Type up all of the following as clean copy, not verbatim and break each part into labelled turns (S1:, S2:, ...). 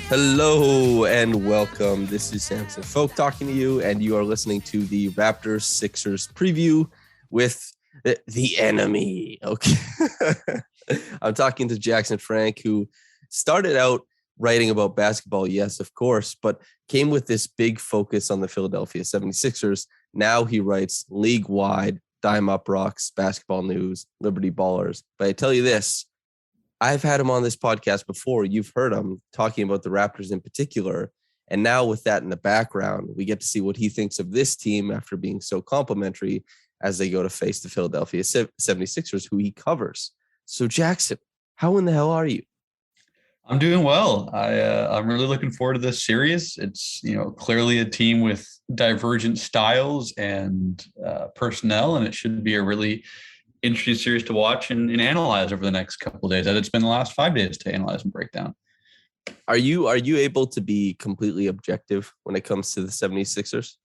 S1: Hello and welcome. This is Samson Folk talking to you, and you are listening to the Raptors-76ers preview with the enemy. Okay. I'm talking to Jackson Frank, who started out writing about basketball, yes, of course, but came with this big focus on the Philadelphia 76ers. Now he writes league-wide, Dime Up Rocks, basketball news, Liberty Ballers. But I tell you this, I've had him on this podcast before. You've heard him talking about the Raptors in particular. And now with that in the background, we get to see what he thinks of this team after being so complimentary as they go to face the Philadelphia 76ers, who he covers. So Jackson, how in the hell are you?
S2: I'm doing well. I'm really looking forward to this series. It's, clearly a team with divergent styles and personnel, and it should be a really interesting series to watch and analyze over the next couple of days, as it's been the last 5 days to analyze and break down.
S1: Are you able to be completely objective when it comes to the 76ers?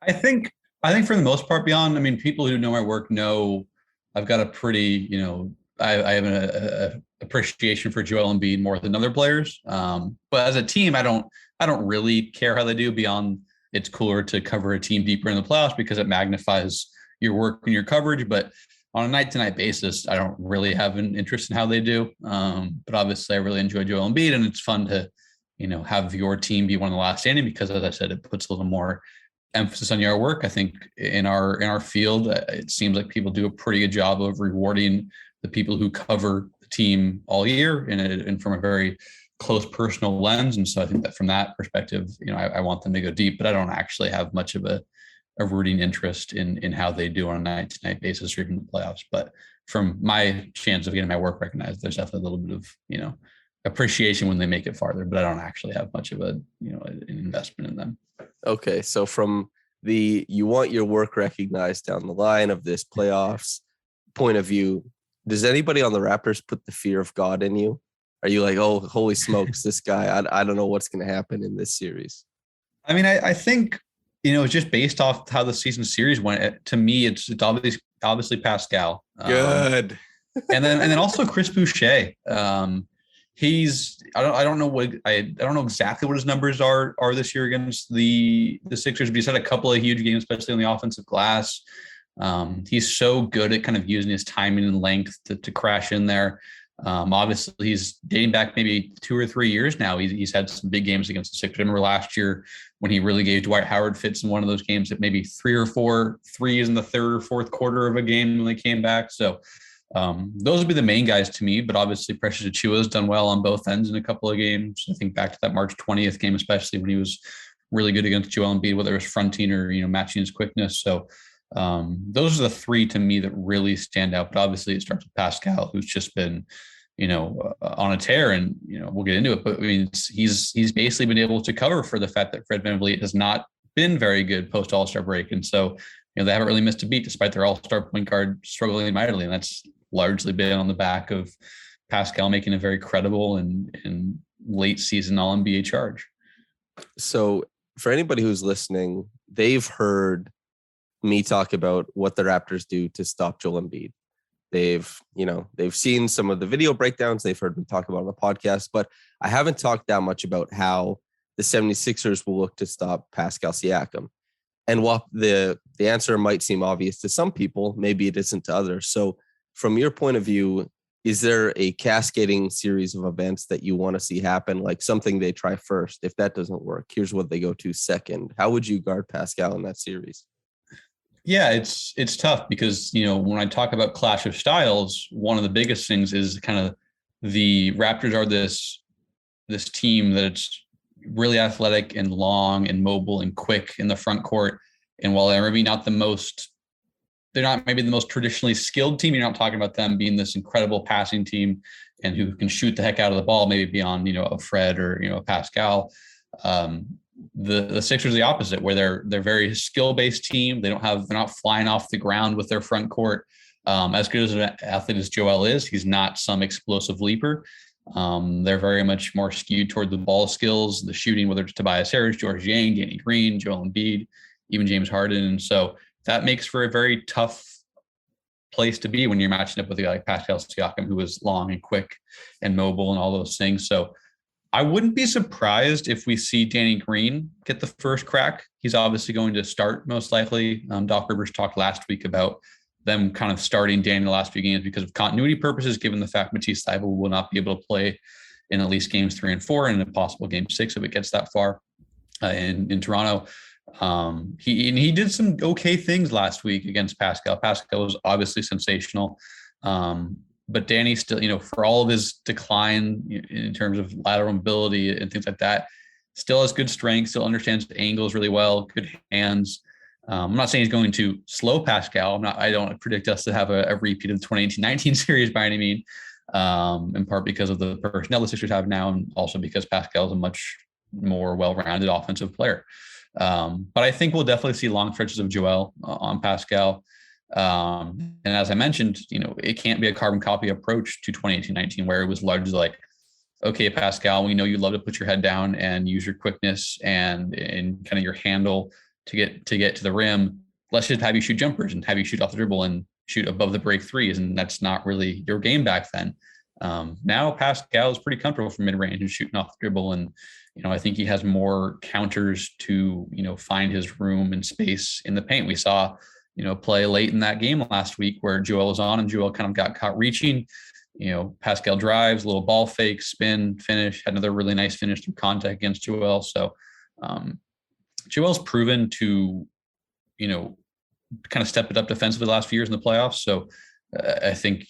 S2: I think for the most part, beyond, people who know my work know I've got a pretty, I have an appreciation for Joel Embiid more than other players. But as a team, I don't really care how they do, beyond it's cooler to cover a team deeper in the playoffs because it magnifies your work and your coverage. But on a night-to-night basis, I don't really have an interest in how they do. But obviously, I really enjoy Joel Embiid, and it's fun to, have your team be one of the last standing because, as I said, it puts a little more emphasis on your work. I think in our field, it seems like people do a pretty good job of rewarding the people who cover the team all year and from a very close personal lens. And so I think that from that perspective, I want them to go deep, but I don't actually have much of a rooting interest in how they do on a night-to-night basis or even the playoffs. But from my chance of getting my work recognized, there's definitely a little bit of, appreciation when they make it farther, but I don't actually have much of an investment in them.
S1: Okay. So from you want your work recognized down the line of this playoffs point of view, does anybody on the Raptors put the fear of God in you? Are you like, oh, holy smokes, this guy, I don't know what's going to happen in this series?
S2: I think, just based off how the season series went, to me, it's obviously Pascal.
S1: Good.
S2: and then also Chris Boucher. I don't know exactly what his numbers are this year against the Sixers, but he's had a couple of huge games, especially on the offensive glass. He's so good at kind of using his timing and length to crash in there. Obviously, he's dating back maybe 2 or 3 years now. He's had some big games against the Sixers. I remember last year when he really gave Dwight Howard fits in one of those games at maybe 3 or 4 threes in the third or fourth quarter of a game when they came back. So those would be the main guys to me. But obviously, Precious Achiuwa has done well on both ends in a couple of games. I think back to that March 20th game, especially when he was really good against Joel Embiid, whether it was fronting or matching his quickness. So those are the three to me that really stand out. But obviously it starts with Pascal, who's just been, on a tear, and, we'll get into it, but he's basically been able to cover for the fact that Fred VanVleet has not been very good post All-Star break. And so, they haven't really missed a beat despite their All-Star point guard struggling mightily. And that's largely been on the back of Pascal making a very credible and late season All-NBA charge.
S1: So for anybody who's listening, they've heard me talk about what the Raptors do to stop Joel Embiid. They've seen some of the video breakdowns. They've heard me talk about on the podcast, but I haven't talked that much about how the 76ers will look to stop Pascal Siakam. And while the answer might seem obvious to some people, maybe it isn't to others. So from your point of view, is there a cascading series of events that you want to see happen? Like something they try first. If that doesn't work, here's what they go to second. How would you guard Pascal in that series?
S2: Yeah, it's tough because, when I talk about clash of styles, one of the biggest things is kind of the Raptors are this team that it's really athletic and long and mobile and quick in the front court. And while they're maybe not they're not maybe the most traditionally skilled team, you're not talking about them being this incredible passing team and who can shoot the heck out of the ball, maybe beyond, a Fred or, a Pascal. The Sixers are the opposite, where they're very skill-based team. They're not flying off the ground with their front court. As good as an athlete as Joel is, he's not some explosive leaper. They're very much more skewed toward the ball skills, the shooting, whether it's Tobias Harris, George Yang, Danny Green, Joel Embiid, even James Harden. And so that makes for a very tough place to be when you're matching up with a guy like Pascal Siakam, who is long and quick and mobile and all those things. So I wouldn't be surprised if we see Danny Green get the first crack. He's obviously going to start most likely. Doc Rivers talked last week about them kind of starting Danny the last few games because of continuity purposes, given the fact Matisse Thybulle will not be able to play in at least games 3 and 4 and a possible game 6 if it gets that far in Toronto. He did some okay things last week against Pascal. Pascal was obviously sensational. But Danny still, for all of his decline in terms of lateral mobility and things like that, still has good strength, still understands the angles really well, good hands. I'm not saying he's going to slow Pascal. I don't predict us to have a repeat of the 2018-19 series by any means, in part because of the personnel the Sixers have now, and also because Pascal is a much more well-rounded offensive player. But I think we'll definitely see long stretches of Joel on Pascal. And as I mentioned, it can't be a carbon copy approach to 2018-19 where it was largely like, okay, Pascal, we know you love to put your head down and use your quickness and kind of your handle to get to the rim. Let's just have you shoot jumpers and have you shoot off the dribble and shoot above the break threes. And that's not really your game back then. Now Pascal is pretty comfortable from mid-range and shooting off the dribble. And, I think he has more counters to, find his room and space in the paint. We saw, play late in that game last week where Joel was on and Joel kind of got caught reaching. Pascal drives, little ball fake, spin, finish, had another really nice finish through contact against Joel. So Joel's proven to, kind of step it up defensively the last few years in the playoffs. So I think,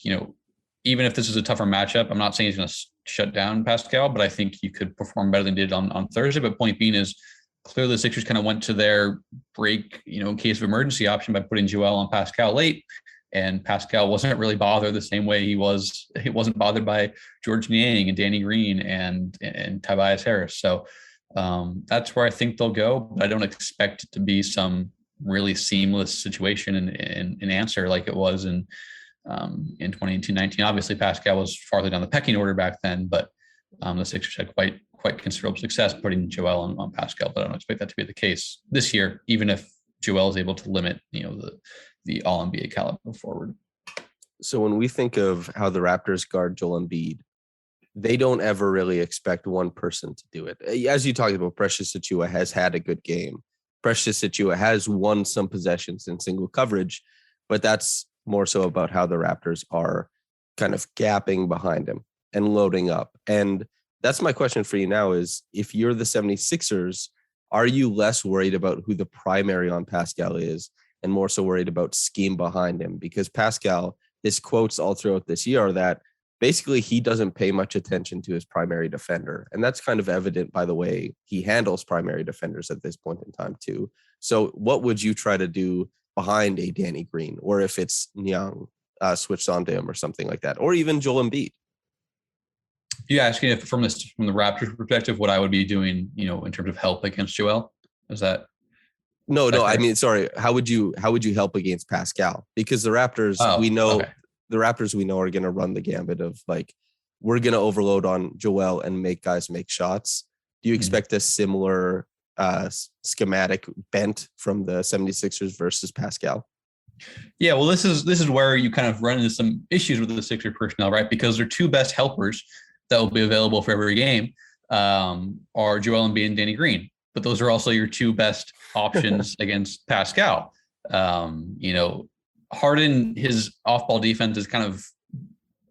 S2: even if this is a tougher matchup, I'm not saying he's going to shut down Pascal, but I think he could perform better than he did on Thursday. But point being is, clearly the Sixers kind of went to their break, in case of emergency option by putting Joel on Pascal late. And Pascal wasn't really bothered the same way he wasn't bothered by George Niang and Danny Green and Tobias Harris. So that's where I think they'll go. But I don't expect it to be some really seamless situation and answer like it was in 2018-19. Obviously, Pascal was farther down the pecking order back then, but the Sixers had quite considerable success putting Joel on Pascal, but I don't expect that to be the case this year, even if Joel is able to limit, the all-NBA caliber forward.
S1: So when we think of how the Raptors guard Joel Embiid, they don't ever really expect one person to do it. As you talked about, Precious Achiuwa has had a good game. Precious Achiuwa has won some possessions in single coverage, but that's more so about how the Raptors are kind of gapping behind him and loading up. And that's my question for you now is, if you're the 76ers, are you less worried about who the primary on Pascal is and more so worried about scheme behind him? Because Pascal, his quotes all throughout this year are that basically he doesn't pay much attention to his primary defender. And that's kind of evident by the way he handles primary defenders at this point in time too. So what would you try to do behind a Danny Green, or if it's Niang switched on to him or something like that, or even Joel Embiid?
S2: You asking if from the Raptors perspective, what I would be doing, in terms of help against Joel? Is that?
S1: No. I mean, sorry. How would you help against Pascal? Because the Raptors, the Raptors we know are going to run the gambit of like, we're going to overload on Joel and make guys make shots. Do you expect a similar schematic bent from the 76ers versus Pascal?
S2: Yeah, well, this is where you kind of run into some issues with the Sixers personnel, right? Because their two best helpers that will be available for every game are Joel Embiid and Danny Green. But those are also your two best options against Pascal. Harden, his off-ball defense is kind of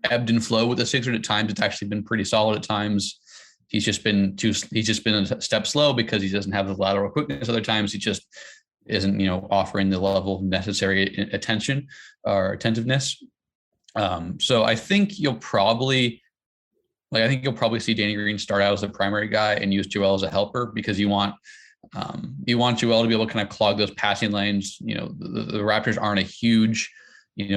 S2: ebbed and flowed with the Sixers. At times, it's actually been pretty solid. At times, he's just been a step slow because he doesn't have the lateral quickness. Other times, he just isn't, offering the level of necessary attention or attentiveness. So I think you'll probably see Danny Green start out as a primary guy and use Joel as a helper, because you want Joel to be able to kind of clog those passing lanes. The Raptors aren't a huge,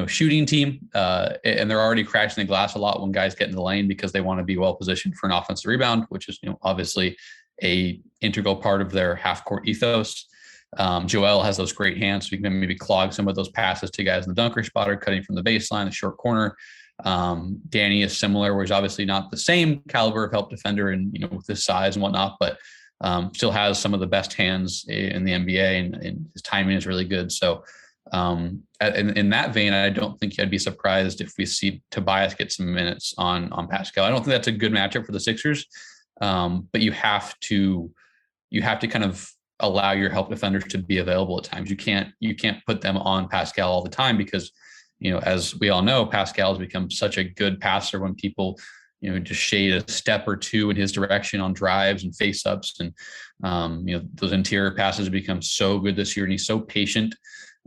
S2: shooting team, and they're already crashing the glass a lot when guys get in the lane because they want to be well positioned for an offensive rebound, which is, obviously a integral part of their half court ethos. Joel has those great hands, so we can maybe clog some of those passes to guys in the dunker spot or cutting from the baseline, the short corner. Danny is similar, where he's obviously not the same caliber of help defender and, with his size and whatnot, but still has some of the best hands in the NBA, and his timing is really good. So in that vein, I don't think I'd be surprised if we see Tobias get some minutes on Pascal. I don't think that's a good matchup for the Sixers. But you have to kind of allow your help defenders to be available at times. You can't put them on Pascal all the time because, as we all know, Pascal has become such a good passer when people, just shade a step or two in his direction on drives and face ups. And, those interior passes have become so good this year, and he's so patient.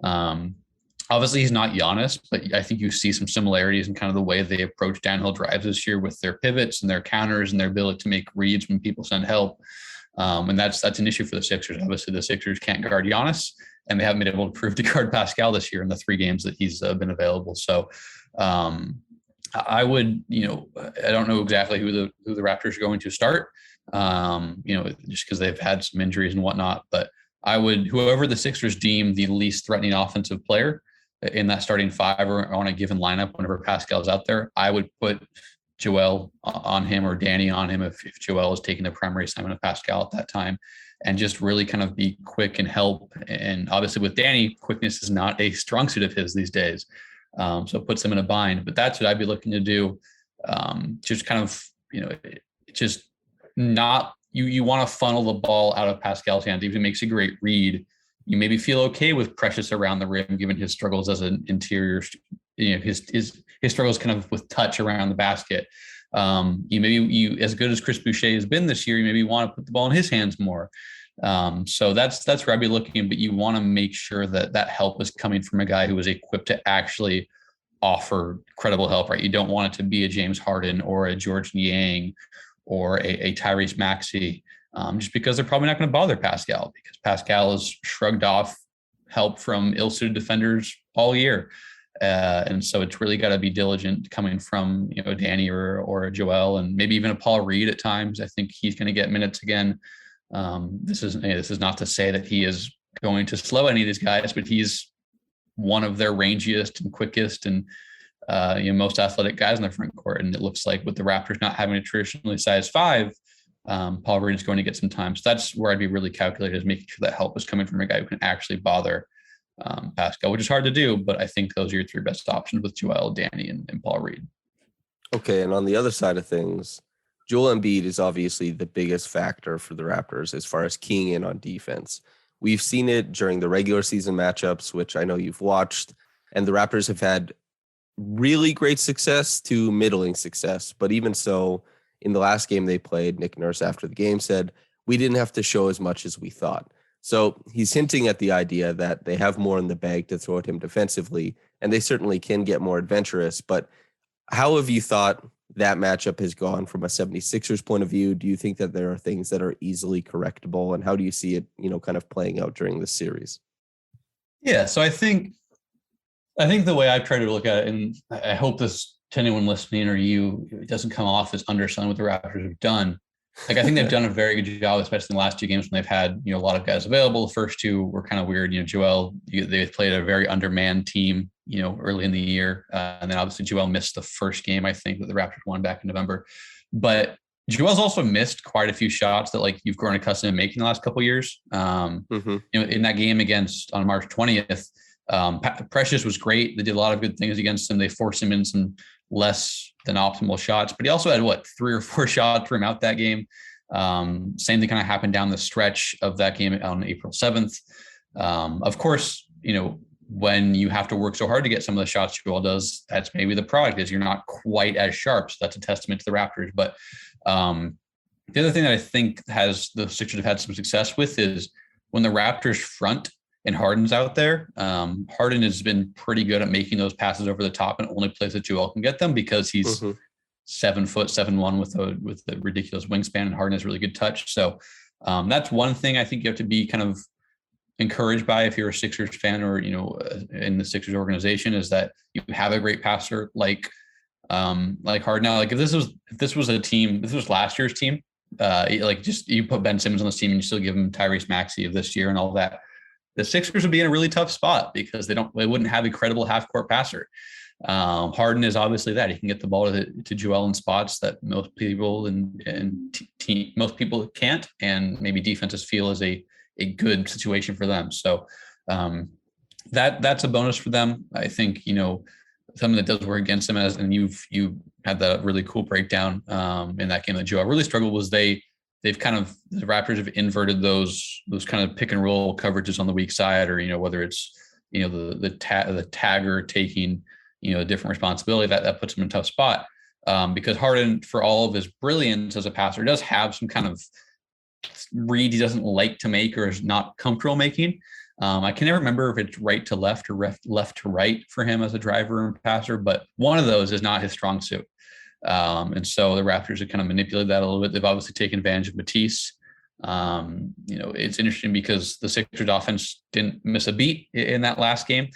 S2: Obviously he's not Giannis, but I think you see some similarities in kind of the way they approach downhill drives this year with their pivots and their counters and their ability to make reads when people send help. And that's an issue for the Sixers. Obviously the Sixers can't guard Giannis, and they haven't been able to prove to guard Pascal this year in the 3 games that he's been available. So I would, I don't know exactly who the Raptors are going to start, just because they've had some injuries and whatnot, but I would, whoever the Sixers deem the least threatening offensive player in that starting 5 or on a given lineup, whenever Pascal's out there, I would put Joel on him or Danny on him if Joel is taking the primary assignment of Pascal at that time, and just really kind of be quick and help. And obviously with Danny, quickness is not a strong suit of his these days. So it puts him in a bind, but that's what I'd be looking to do. Just kind of, just not, you want to funnel the ball out of Pascal's hands. Even if he makes a great read, you maybe feel okay with Precious around the rim, given his struggles as an interior, his struggles kind of with touch around the basket. You as good as Chris Boucher has been this year, you maybe want to put the ball in his hands more. So that's where I'd be looking, but you want to make sure that help is coming from a guy who is equipped to actually offer credible help, right? You don't want it to be a James Harden or a George Niang or a Tyrese Maxey, just because they're probably not going to bother Pascal, because Pascal has shrugged off help from ill-suited defenders all year. And so it's really got to be diligent coming from, Danny or a Joel, and maybe even a Paul Reed at times. I think he's going to get minutes again. This is not to say that he is going to slow any of these guys, but he's one of their rangiest and quickest and most athletic guys in the front court. And it looks like with the Raptors not having a traditionally size 5, Paul Reed is going to get some time. So that's where I'd be really calculated, is making sure that help is coming from a guy who can actually bother Pascal, which is hard to do, but I think those are your 3 best options with Joel, Danny, and Paul Reed.
S1: Okay, and on the other side of things, Joel Embiid is obviously the biggest factor for the Raptors as far as keying in on defense. We've seen it during the regular season matchups, which I know you've watched, and the Raptors have had really great success to middling success. But even so, in the last game they played, Nick Nurse after the game said, we didn't have to show as much as we thought. So he's hinting at the idea that they have more in the bag to throw at him defensively, and they certainly can get more adventurous. But how have you thought that matchup has gone from a 76ers point of view? Do you think that there are things that are easily correctable, and how do you see it, kind of playing out during this series?
S2: Yeah, so I think the way I've tried to look at it, and I hope this to anyone listening or you, it doesn't come off as underselling what the Raptors have done. Like, I think they've done a very good job, especially in the last 2 games when they've had, a lot of guys available. The first 2 were kind of weird. Joel, they played a very undermanned team, early in the year. And then obviously Joel missed the first game, I think, that the Raptors won back in November. But Joel's also missed quite a few shots that, like, you've grown accustomed to making the last couple of years. In that game on March 20th, Precious was great. They did a lot of good things against him. They forced him in some less than optimal shots, but he also had 3 or 4 shots from out that game. Same thing kind of happened down the stretch of that game on April 7th. Of course, when you have to work so hard to get some of the shots Joel does, that's maybe the product is you're not quite as sharp. So that's a testament to the Raptors. But the other thing that I think the Sixers have had some success with is when the Raptors front and Harden's out there. Harden has been pretty good at making those passes over the top, and only place that Joel can get them because he's 7 foot 7'1" with a ridiculous wingspan, and Harden has really good touch. So that's one thing I think you have to be kind of encouraged by if you're a Sixers fan or in the Sixers organization, is that you have a great passer like Harden. Now, like if this was a team, this was last year's team, you put Ben Simmons on this team and you still give him Tyrese Maxey of this year and all that, the Sixers would be in a really tough spot because they wouldn't have a credible half-court passer. Harden is obviously that. He can get the ball to Joel in spots that most people most people can't, and maybe defenses feel is a good situation for them. So that's a bonus for them. I think, something that does work against them, and you had that really cool breakdown in that game that Joel really struggled was the Raptors have inverted those kind of pick and roll coverages on the weak side, or whether it's the tagger taking a different responsibility that puts him in a tough spot, because Harden, for all of his brilliance as a passer, does have some kind of read he doesn't like to make or is not comfortable making. I can never remember if it's right to left or left to right for him as a driver and passer, but one of those is not his strong suit. And so the Raptors have kind of manipulated that a little bit. They've obviously taken advantage of Matisse. It's interesting because the Sixers offense didn't miss a beat in that last game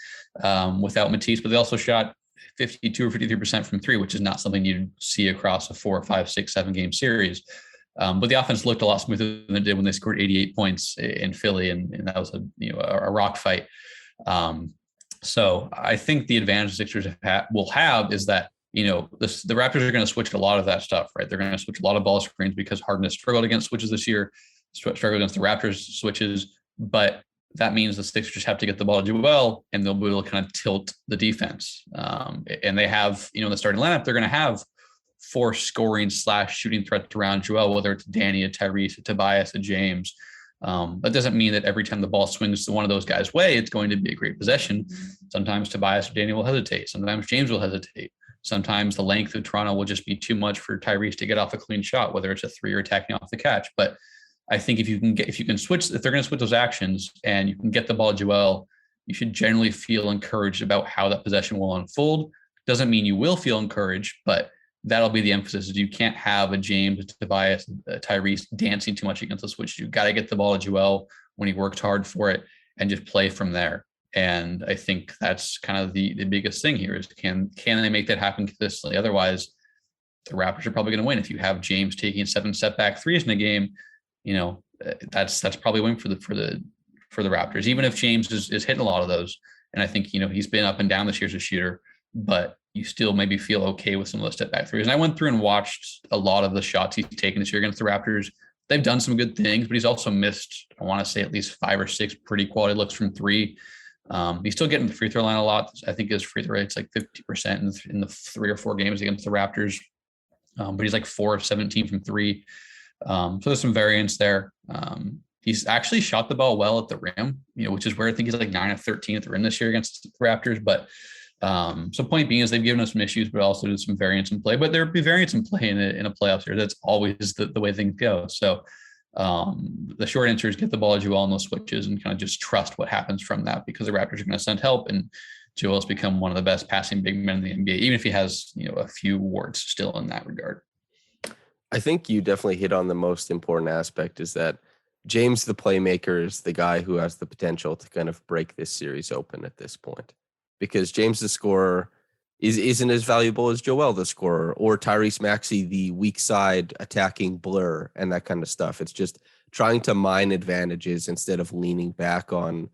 S2: without Matisse, but they also shot 52 or 53% from three, which is not something you'd see across a 4, 5, 6, 7 game series. But the offense looked a lot smoother than it did when they scored 88 points in Philly, and that was a rock fight. So I think the advantage the Sixers will have is that the Raptors are going to switch a lot of that stuff, right? They're going to switch a lot of ball screens because Harden has struggled against switches this year, struggled against the Raptors switches, but that means the Sixers just have to get the ball to Joel, and they'll be able to kind of tilt the defense. And they have, in the starting lineup, they're going to have 4 scoring / shooting threats around Joel, whether it's Danny, a Tyrese, a Tobias, a James. That doesn't mean that every time the ball swings to one of those guys' way, it's going to be a great possession. Sometimes Tobias or Danny will hesitate. Sometimes James will hesitate. Sometimes the length of Toronto will just be too much for Tyrese to get off a clean shot, whether it's a 3 or attacking off the catch. But I think if they're going to switch those actions and you can get the ball to Joel, you should generally feel encouraged about how that possession will unfold. Doesn't mean you will feel encouraged, but that'll be the emphasis. Is you can't have a James, a Tobias, a Tyrese dancing too much against the switch. You got to get the ball to Joel when he worked hard for it and just play from there. And I think that's kind of the biggest thing here is can they make that happen consistently? Otherwise, the Raptors are probably going to win. If you have James taking 7 step back threes in a game, that's probably a win for the Raptors. Even if James is hitting a lot of those, and I think he's been up and down this year as a shooter, but you still maybe feel okay with some of those step back threes. And I went through and watched a lot of the shots he's taken this year against the Raptors. They've done some good things, but he's also missed, I want to say, at least 5 or 6 pretty quality looks from three. He's still getting the free throw line a lot. I think his free throw rate's like 50% in the 3 or 4 games against the Raptors. But he's like 4 of 17 from three. So there's some variance there. He's actually shot the ball well at the rim, which is where I think he's like 9 of 13 at the rim this year against the Raptors. But so point being is they've given us some issues, but also there's some variance in play. But there'll be variance in play in a playoff series. That's always the way things go. So the short answer is get the ball to Joel on those switches and kind of just trust what happens from that, because the Raptors are going to send help, and Joel's become one of the best passing big men in the NBA, even if he has a few warts still in that regard.
S1: I think you definitely hit on the most important aspect, is that James, the playmaker, is the guy who has the potential to kind of break this series open at this point, because James, the scorer, isn't as valuable as Joel, the scorer, or Tyrese Maxey, the weak side attacking blur and that kind of stuff. It's just trying to mine advantages instead of leaning back on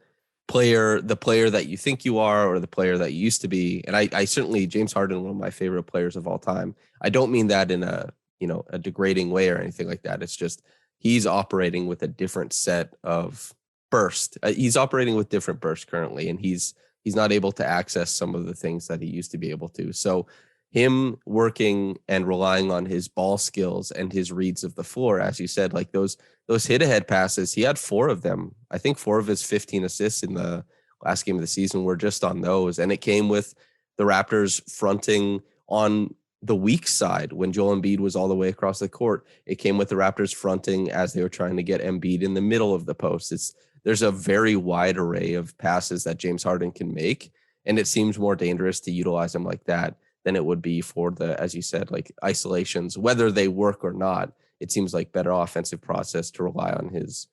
S1: the player that you think you are or the player that you used to be. And I certainly, James Harden, one of my favorite players of all time. I don't mean that in a degrading way or anything like that. It's just he's operating with a different set of burst. He's operating with different bursts currently, and he's not able to access some of the things that he used to be able to. So him working and relying on his ball skills and his reads of the floor, as you said, like those hit ahead passes, he had 4 of them. I think 4 of his 15 assists in the last game of the season were just on those. And it came with the Raptors fronting on the weak side when Joel Embiid was all the way across the court. It came with the Raptors fronting as they were trying to get Embiid in the middle of the post. There's a very wide array of passes that James Harden can make, and it seems more dangerous to utilize him like that than it would be for the, as you said, like isolations, whether they work or not. It seems like better offensive process to rely on his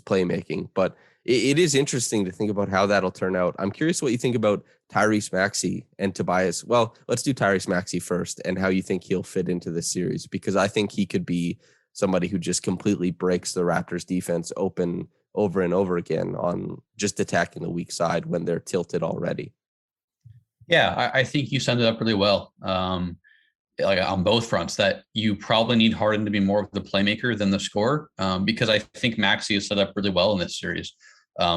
S1: playmaking. But it is interesting to think about how that'll turn out. I'm curious what you think about Tyrese Maxey and Tobias. Well, let's do Tyrese Maxey first, and how you think he'll fit into this series, because I think he could be somebody who just completely breaks the Raptors defense open over and over again on just attacking the weak side when they're tilted already.
S2: Yeah, I think you summed it up really well. Like on both fronts, that you probably need Harden to be more of the playmaker than the scorer, because I think Maxey is set up really well in this series.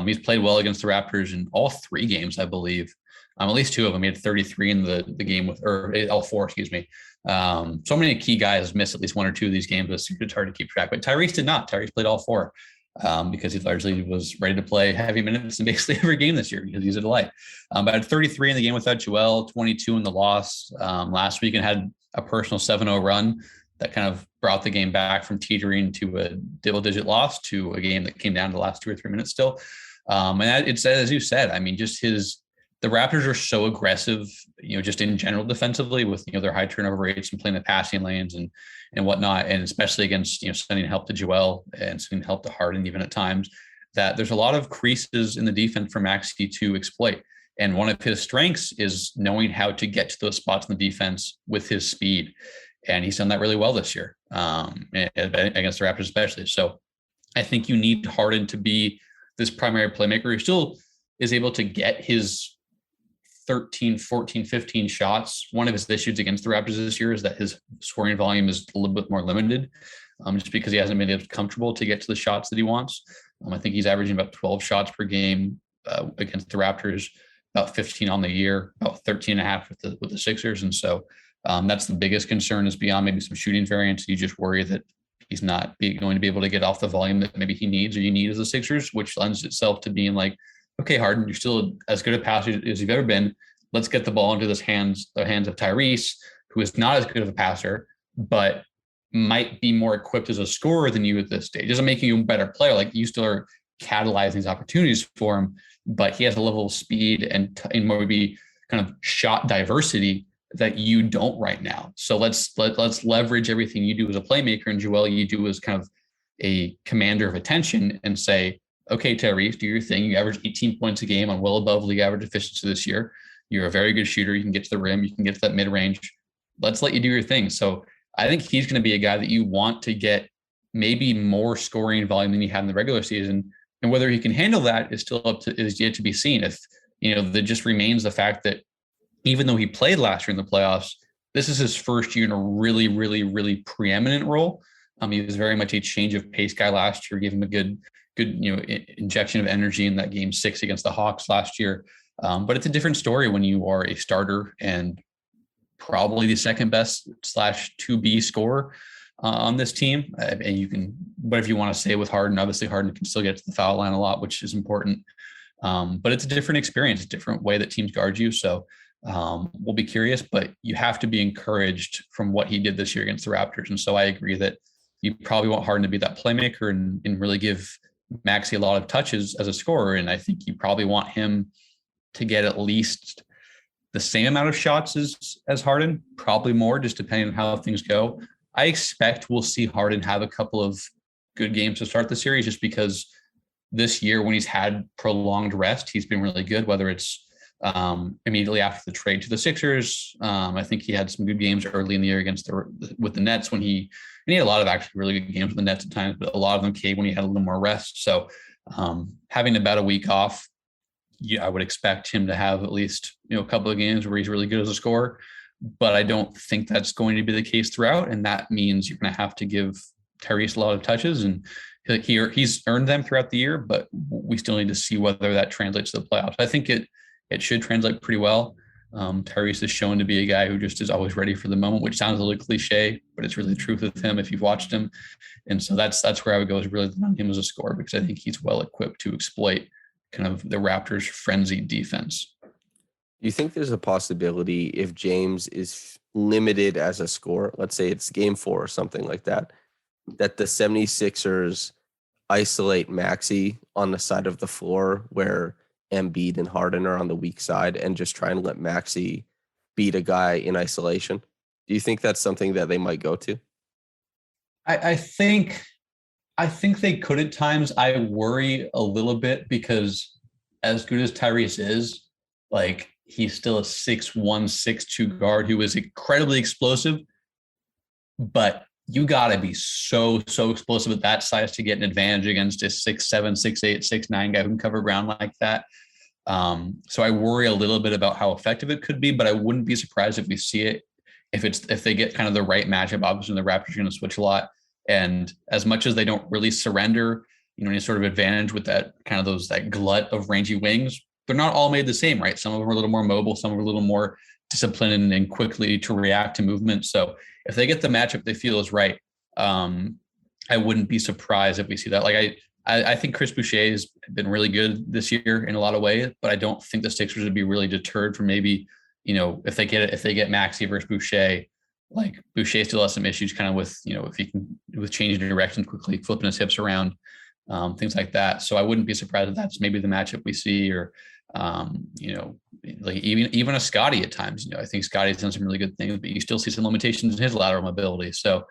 S2: He's played well against the Raptors in all 3 games, I believe. At least two of them. He had 33 in the game with, or all four, excuse me. So many key guys missed at least one or two of these games. It's hard to keep track, but Tyrese did not. Tyrese played all four because he largely was ready to play heavy minutes in basically every game this year because he's a delight. But had 33 in the game without Joel, 22 in the loss last week, and had a personal 7-0 run that kind of brought the game back from teetering to a double-digit loss to a game that came down to the last 2 or 3 minutes still. And it's, as you said, I mean, just the Raptors are so aggressive, just in general defensively with, their high turnover rates and playing the passing lanes and whatnot. And especially against, sending help to Joel and sending help to Harden, even at times, that there's a lot of creases in the defense for Maxey to exploit. And one of his strengths is knowing how to get to those spots in the defense with his speed. And he's done that really well this year against the Raptors, especially. So I think you need Harden to be this primary playmaker who still is able to get his 13, 14, 15 shots. One of his issues against the Raptors this year is that his scoring volume is a little bit more limited just because he hasn't been comfortable to get to the shots that he wants. I think he's averaging about 12 shots per game against the Raptors, about 15 on the year, about 13 and a half with the Sixers. And so that's the biggest concern is beyond maybe some shooting variance. You just worry that he's not going to be able to get off the volume that maybe he needs or you need as the Sixers, which lends itself to being like, okay, Harden, you're still as good a passer as you've ever been. Let's get the ball into the hands of Tyrese, who is not as good of a passer, but might be more equipped as a scorer than you at this stage. It doesn't make you a better player. Like you still are catalyzing these opportunities for him, but he has a level of speed and maybe kind of shot diversity that you don't right now. So let's leverage everything you do as a playmaker and Joel, you do as kind of a commander of attention and say, okay, Tyrese, do your thing. You average 18 points a game on well above league average efficiency this year. You're a very good shooter. You can get to the rim. You can get to that mid-range. Let's let you do your thing. So I think he's going to be a guy that you want to get maybe more scoring volume than he had in the regular season. And whether he can handle that is yet to be seen. If, there just remains the fact that even though he played last year in the playoffs, this is his first year in a really, really, really preeminent role. He was very much a change of pace guy last year, gave him a good injection of energy in that game 6 against the Hawks last year. But it's a different story when you are a starter and probably the second best /2B scorer on this team. And you can, whatever you want to say with Harden, obviously Harden can still get to the foul line a lot, which is important. But it's a different experience, a different way that teams guard you. So we'll be curious, but you have to be encouraged from what he did this year against the Raptors. And so I agree that you probably want Harden to be that playmaker and really give Maxey a lot of touches as a scorer. And I think you probably want him to get at least the same amount of shots as Harden, probably more, just depending on how things go. I expect we'll see Harden have a couple of good games to start the series just because this year when he's had prolonged rest, he's been really good, whether it's immediately after the trade to the Sixers. I think he had some good games early in the year with the Nets when he had a lot of actually really good games with the Nets at times, but a lot of them came when he had a little more rest. So having about a week off, I would expect him to have at least, a couple of games where he's really good as a scorer, but I don't think that's going to be the case throughout. And that means you're going to have to give Tyrese a lot of touches, and he's earned them throughout the year, but we still need to see whether that translates to the playoffs. I think it should translate pretty well. Tyrese is shown to be a guy who just is always ready for the moment, which sounds a little cliche, but it's really the truth with him if you've watched him. And so that's where I would go, is really on him as a scorer, because I think he's well equipped to exploit kind of the Raptors' frenzied defense.
S1: Do you think there's a possibility if James is limited as a scorer, let's say it's game 4 or something like that, that the 76ers isolate Maxey on the side of the floor where Embiid and Harden are on the weak side and just try and let Maxey beat a guy in isolation? Do you think that's something that they might go to?
S2: I think they could at times. I worry a little bit because as good as Tyrese is, like, he's still a 6'1", 6'2" guard who is incredibly explosive, but you got to be so explosive at that size to get an advantage against a 6'7", 6'8", 6'9" guy who can cover ground like that. So I worry a little bit about how effective it could be, but I wouldn't be surprised if we see it if they get kind of the right matchup. Obviously, the Raptors are going to switch a lot, and as much as they don't really surrender, any sort of advantage with that kind of that glut of rangy wings, they're not all made the same, right? Some of them are a little more mobile, some are a little more disciplined and quickly to react to movement. So if they get the matchup they feel is right, I wouldn't be surprised if we see that. Like I think Chris Boucher has been really good this year in a lot of ways, but I don't think the Sixers would be really deterred from maybe, if they get Maxey versus Boucher. Like Boucher still has some issues kind of with, if he can, with changing directions quickly, flipping his hips around, things like that. So I wouldn't be surprised if that's maybe the matchup we see, or, like even a Scotty at times. I think Scotty's done some really good things, but you still see some limitations in his lateral mobility. So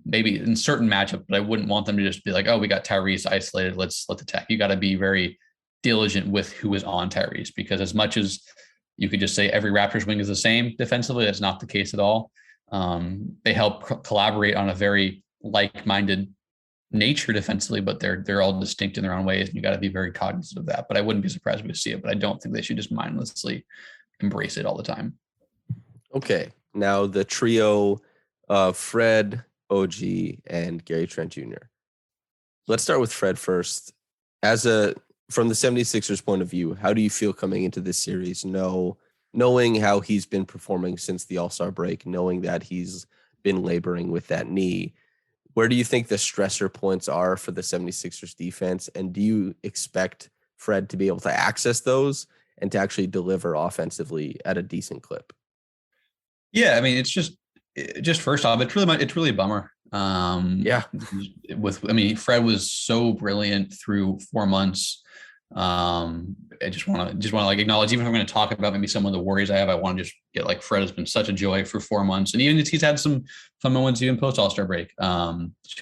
S2: maybe in certain matchup, but I wouldn't want them to just be like, oh, we got Tyrese isolated, let's attack. You got to be very diligent with who is on Tyrese, because as much as you could just say every Raptors wing is the same defensively, that's not the case at all. They help collaborate on a very like-minded nature defensively, but they're all distinct in their own ways, and you got to be very cognizant of that. But I wouldn't be surprised if we see it, but I don't think they should just mindlessly embrace it all the time. Okay,
S1: now the trio of Fred, OG, and Gary Trent Jr. Let's start with Fred first. From the 76ers point of view, how do you feel coming into this series? Knowing how he's been performing since the All-Star break, knowing that he's been laboring with that knee, where do you think the stressor points are for the 76ers defense? And do you expect Fred to be able to access those and to actually deliver offensively at a decent clip?
S2: Yeah, I mean, it's just first off, it's really a bummer. Fred was so brilliant through 4 months. I just want to like acknowledge, even if I'm going to talk about maybe some of the worries I have, I want to just get like Fred has been such a joy for 4 months, and even he's had some fun moments even post All-Star break.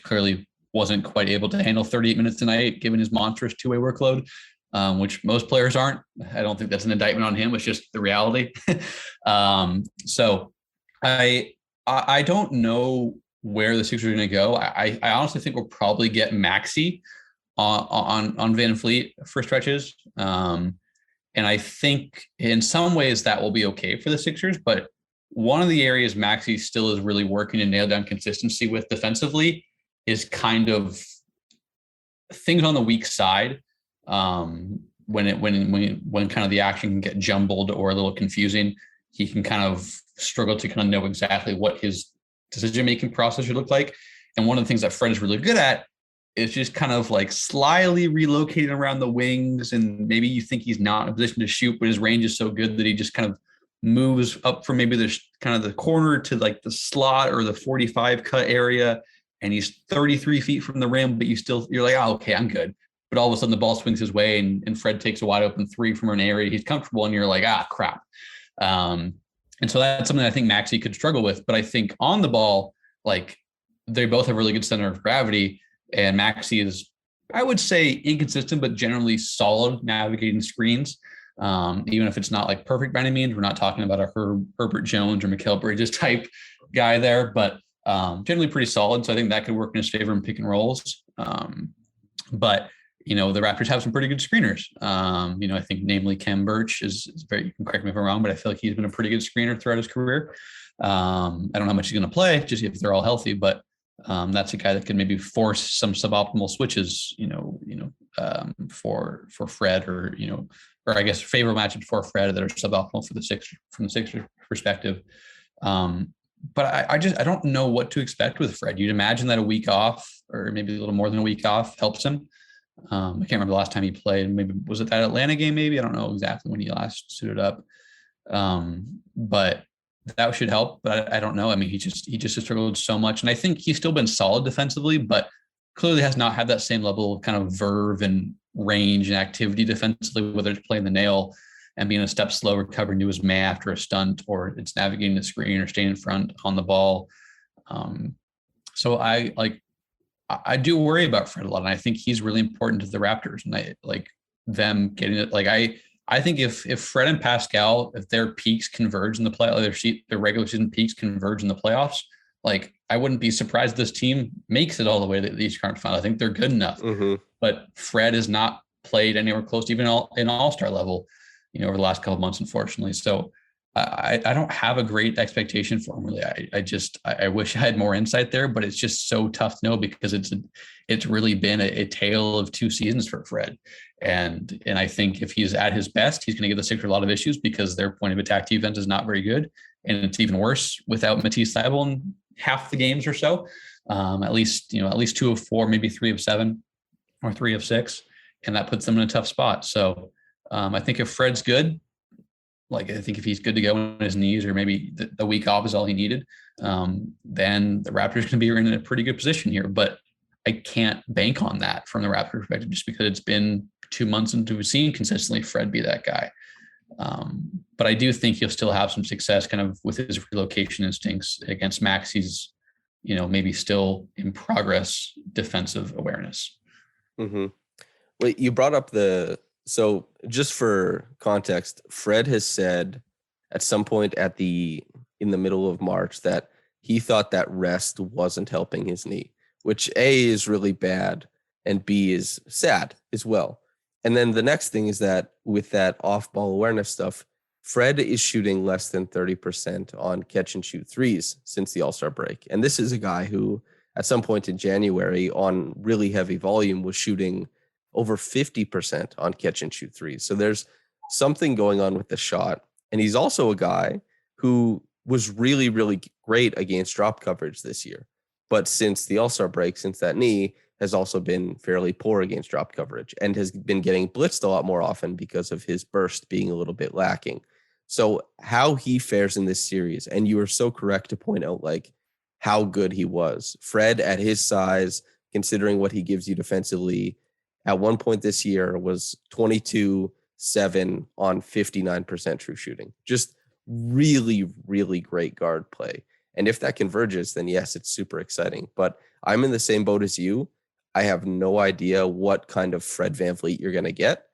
S2: Clearly wasn't quite able to handle 38 minutes tonight given his monstrous two-way workload, which most players aren't. I don't think that's an indictment on him. It's just the reality. So I don't know where the Sixers are going to go. I honestly think we'll probably get Maxey on Van Fleet for stretches. And I think in some ways that will be okay for the Sixers, but one of the areas Maxey still is really working to nail down consistency with defensively is kind of things on the weak side. When kind of the action can get jumbled or a little confusing, he can kind of struggle to kind of know exactly what his decision-making process should look like. And one of the things that Fred is really good at is just kind of like slyly relocating around the wings. And maybe you think he's not in a position to shoot, but his range is so good that he just kind of moves up from maybe the kind of the corner to like the slot or the 45 cut area. And he's 33 feet from the rim, but you're like, oh, okay, I'm good. But all of a sudden the ball swings his way and Fred takes a wide open three from an area he's comfortable, and you're like, crap. And so that's something I think Maxey could struggle with. But I think on the ball, like they both have really good center of gravity. And Maxey is, I would say, inconsistent, but generally solid navigating screens. Even if it's not like perfect by any means, we're not talking about a Herbert Jones or Mikal Bridges type guy there, but generally pretty solid. So I think that could work in his favor in pick and rolls. But the Raptors have some pretty good screeners. I think namely Kem Birch is very, you can correct me if I'm wrong, but I feel like he's been a pretty good screener throughout his career. I don't know how much he's going to play, just if they're all healthy, but that's a guy that can maybe force some suboptimal switches, for Fred, or I guess favorable matchup for Fred that are suboptimal for the Sixers from the Sixers perspective. But I don't know what to expect with Fred. You'd imagine that a week off, or maybe a little more than a week off, helps him. I can't remember the last time he played. Maybe was it that Atlanta game? Maybe, I don't know exactly when he last suited up. But that should help. But I don't know. I mean, he just struggled so much, and I think he's still been solid defensively, but clearly has not had that same level of kind of verve and range and activity defensively, whether it's playing the nail and being a step slow, recovering to his man after a stunt, or it's navigating the screen or staying in front on the ball. So I do worry about Fred a lot, and I think he's really important to the Raptors, and I like them getting it. Like I think if Fred and Pascal, if their peaks converge in the their regular season peaks converge in the playoffs, like I wouldn't be surprised this team makes it all the way to the Eastern Conference Final. I think they're good enough. Mm-hmm. But Fred has not played anywhere close to even in All-Star level, over the last couple of months, unfortunately. So I don't have a great expectation for him really. I wish I had more insight there, but it's just so tough to know because it's really been a tale of two seasons for Fred. And I think if he's at his best, he's going to give the Sixers a lot of issues because their point of attack defense is not very good. And it's even worse without Matisse Thybulle in half the games or so. At least 2 of 4, maybe 3 of 7 or 3 of 6. And that puts them in a tough spot. So I think if Fred's good, like I think if he's good to go on his knees or maybe the week off is all he needed, then the Raptors can be in a pretty good position here. But I can't bank on that from the Raptors perspective just because it's been 2 months into we've seen consistently Fred be that guy. But I do think he'll still have some success kind of with his relocation instincts against Maxi's, maybe still in progress defensive awareness.
S1: Mm-hmm. Wait, you brought up so just for context, Fred has said at some point in the middle of March that he thought that rest wasn't helping his knee, which A is really bad and B is sad as well. And then the next thing is that with that off-ball awareness stuff, Fred is shooting less than 30% on catch-and-shoot threes since the All-Star break. And this is a guy who at some point in January on really heavy volume was shooting over 50% on catch-and-shoot threes. So there's something going on with the shot. And he's also a guy who was really, really great against drop coverage this year. But since the All-Star break, since that knee, has also been fairly poor against drop coverage and has been getting blitzed a lot more often because of his burst being a little bit lacking. So how he fares in this series, and you are so correct to point out like how good he was. Fred at his size, considering what he gives you defensively, at one point this year was 22-7 on 59% true shooting. Just really, really great guard play. And if that converges, then yes, it's super exciting. But I'm in the same boat as you. I have no idea what kind of Fred VanVleet you're going to get.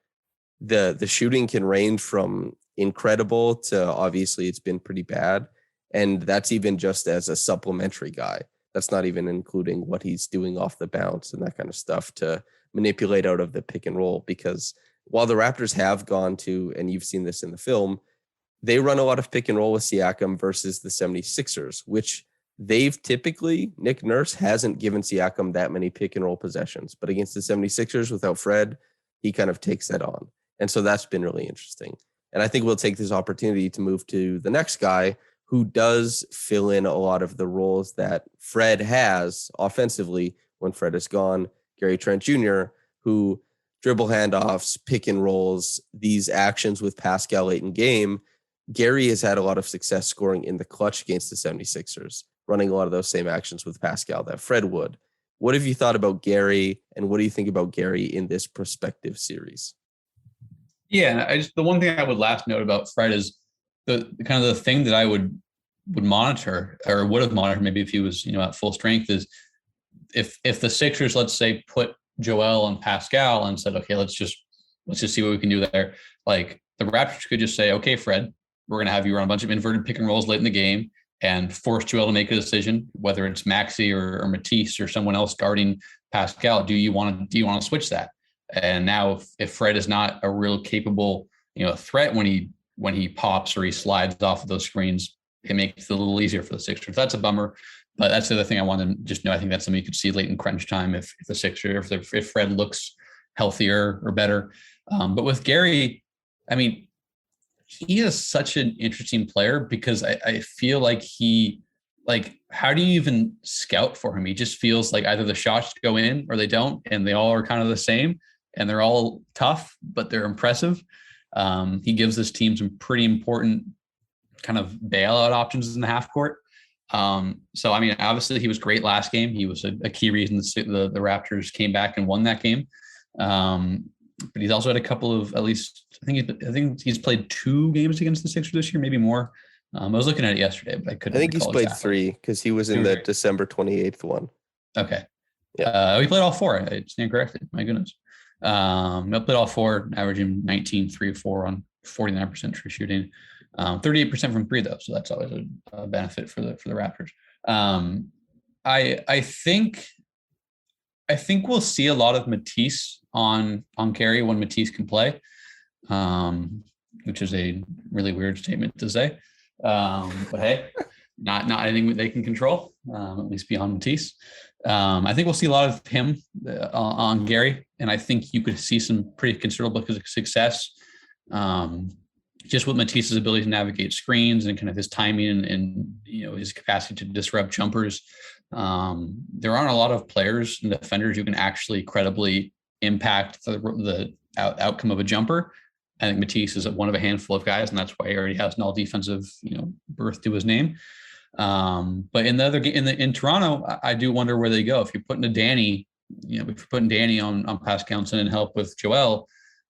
S1: The shooting can range from incredible to obviously it's been pretty bad. And that's even just as a supplementary guy. That's not even including what he's doing off the bounce and that kind of stuff to manipulate out of the pick and roll. Because while the Raptors have gone to, and you've seen this in the film, they run a lot of pick and roll with Siakam versus the 76ers, which they've typically, Nick Nurse hasn't given Siakam that many pick and roll possessions. But against the 76ers without Fred, he kind of takes that on. And so that's been really interesting. And I think we'll take this opportunity to move to the next guy who does fill in a lot of the roles that Fred has offensively when Fred is gone, Gary Trent Jr., who dribble handoffs, pick and rolls, these actions with Pascal late in game. Gary has had a lot of success scoring in the clutch against the 76ers, running a lot of those same actions with Pascal that Fred would. What have you thought about Gary, and what do you think about Gary in this prospective series?
S2: Yeah, the one thing I would last note about Fred is the kind of the thing that I would monitor or would have monitored maybe if he was at full strength is if the Sixers, let's say, put Joel and Pascal and said, okay, let's just see what we can do there. Like the Raptors could just say, okay, Fred, we're going to have you run a bunch of inverted pick and rolls late in the game and force Joel to make a decision, whether it's Maxey or Matisse or someone else guarding Pascal. Do you want to switch that? And now if Fred is not a real capable, threat when he pops or he slides off of those screens, it makes it a little easier for the Sixers. That's a bummer. But that's the other thing I wanted to just know. I think that's something you could see late in crunch time if the Sixers, if Fred looks healthier or better. But with Gary, I mean, he is such an interesting player because I feel like how do you even scout for him? He just feels like either the shots go in or they don't, and they all are kind of the same, and they're all tough, but they're impressive. He gives this team some pretty important kind of bailout options in the half court. So, I mean, obviously he was great last game. He was a key reason the Raptors came back and won that game. But he's also had a couple of, at least, I think he's played 2 games against the Sixers this year, maybe more. I was looking at it yesterday, but I couldn't.
S1: I think he's played exactly. 3 because he was in the December 28th one.
S2: Okay. Yeah. He played all 4. I stand corrected. My goodness. He played all 4, averaging 19, 3 of 4 on 49% true shooting. 38% from 3 though, so that's always a benefit for the Raptors. I think we'll see a lot of Matisse on Gary when Matisse can play. which is a really weird statement to say. But hey, not anything that they can control, at least beyond Matisse. I think we'll see a lot of him on Gary, and I think you could see some pretty considerable success. Just with Matisse's ability to navigate screens and kind of his timing and his capacity to disrupt jumpers. There aren't a lot of players and defenders who can actually credibly impact the outcome of a jumper. I think Matisse is one of a handful of guys, and that's why he already has an all defensive, berth to his name. But in Toronto, I do wonder where they go. If you're putting Danny on Pascal and help with Joel,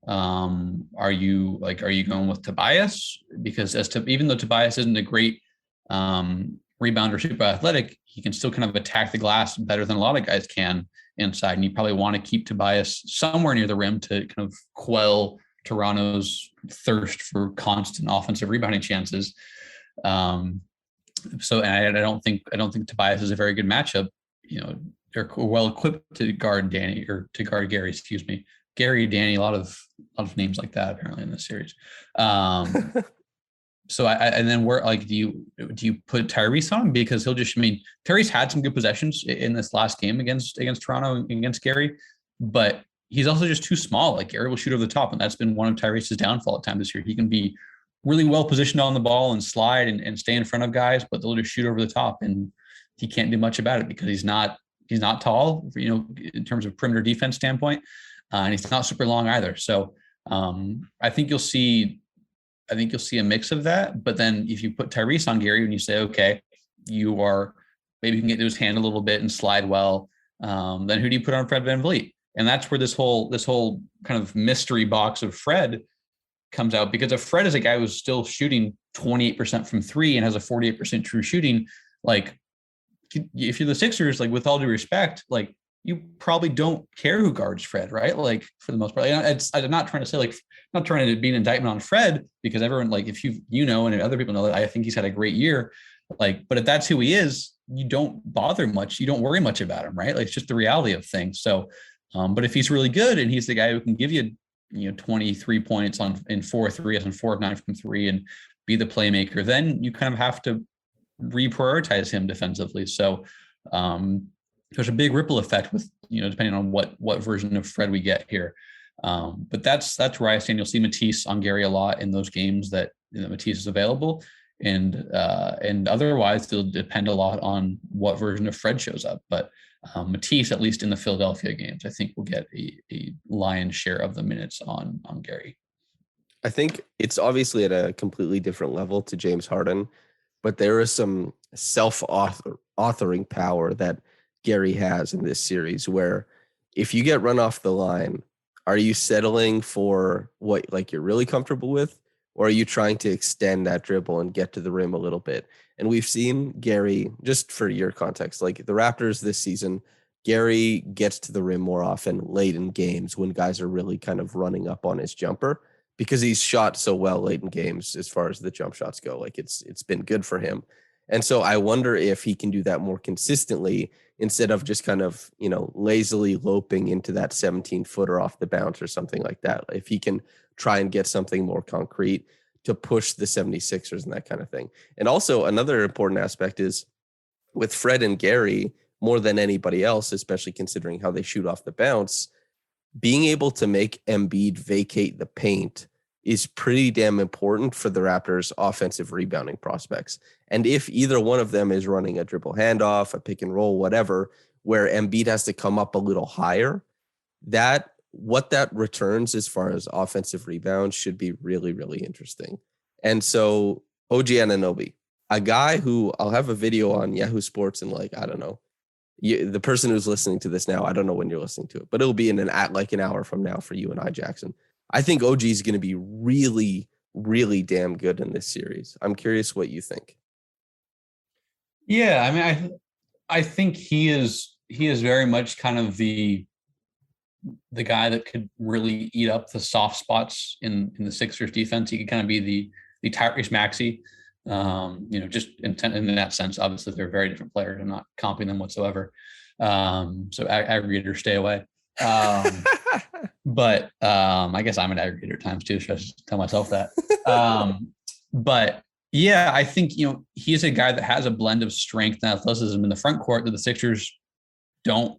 S2: are you going with Tobias? Because even though Tobias isn't a great rebounder, super athletic, he can still kind of attack the glass better than a lot of guys can inside. And you probably want to keep Tobias somewhere near the rim to kind of quell Toronto's thirst for constant offensive rebounding chances. So I don't think Tobias is a very good matchup. They're well equipped to guard Danny or to guard Gary. Excuse me, Gary, Danny. A lot of names like that apparently in this series. So and then where do you put Tyrese on him, because Tyrese had some good possessions in this last game against Toronto against Gary, but he's also just too small. Like Gary will shoot over the top, and that's been one of Tyrese's downfall at times this year. He can be really well positioned on the ball and slide and stay in front of guys, but they'll just shoot over the top, and he can't do much about it because he's not tall, in terms of perimeter defense standpoint, and he's not super long either. So I think you'll see a mix of that. But then if you put Tyrese on Gary and you say, okay, maybe you can get to his hand a little bit and slide well, then who do you put on Fred VanVleet? And that's where this whole kind of mystery box of Fred comes out, because if Fred is a guy who's still shooting 28% from three and has a 48% true shooting, like if you're the Sixers, like with all due respect, like you probably don't care who guards Fred, right? Like for the most part, I'm not trying to say not trying to be an indictment on Fred, because everyone, like if and other people know that I think he's had a great year, but if that's who he is, you don't bother much. You don't worry much about him, right? Like it's just the reality of things. So, but if he's really good and he's the guy who can give you 23 points in 4 threes and 4 of 9 from three and be the playmaker, then you kind of have to reprioritize him defensively. So there's a big ripple effect with, depending on what version of Fred we get here. But that's where I stand. You'll see Matisse on Gary a lot in those games that Matisse is available. And otherwise it'll depend a lot on what version of Fred shows up. But Matisse, at least in the Philadelphia games, I think will get a lion's share of the minutes on Gary.
S1: I think it's obviously at a completely different level to James Harden, but there is some self-authoring power that Gary has in this series, where if you get run off the line, are you settling for what like you're really comfortable with, or are you trying to extend that dribble and get to the rim a little bit? And we've seen Gary, just for your context, like the Raptors this season, Gary gets to the rim more often late in games when guys are really kind of running up on his jumper, because he's shot so well late in games as far as the jump shots go. Like it's been good for him. And so I wonder if he can do that more consistently instead of just kind of, lazily loping into that 17-footer off the bounce or something like that. If he can try and get something more concrete to push the 76ers and that kind of thing. And also another important aspect is with Fred and Gary, more than anybody else, especially considering how they shoot off the bounce, being able to make Embiid vacate the paint is pretty damn important for the Raptors' offensive rebounding prospects. And if either one of them is running a dribble handoff, a pick and roll, whatever, where Embiid has to come up a little higher, what that returns as far as offensive rebounds should be really, really interesting. And so OG Anunoby, a guy who I'll have a video on Yahoo Sports in I don't know, the person who's listening to this now, I don't know when you're listening to it, but it'll be in an hour from now for you and I, Jackson. I think OG is going to be really, really damn good in this series. I'm curious what you think.
S2: Yeah, I mean, I think he is very much kind of the guy that could really eat up the soft spots in the Sixers defense. He could kind of be the Tyrese Maxey, just in that sense. Obviously, they're very different players. I'm not comping them whatsoever. So aggregator, stay away. But I guess I'm an aggregator at times too. So I should tell myself that. But yeah, I think, he's a guy that has a blend of strength and athleticism in the front court that the Sixers don't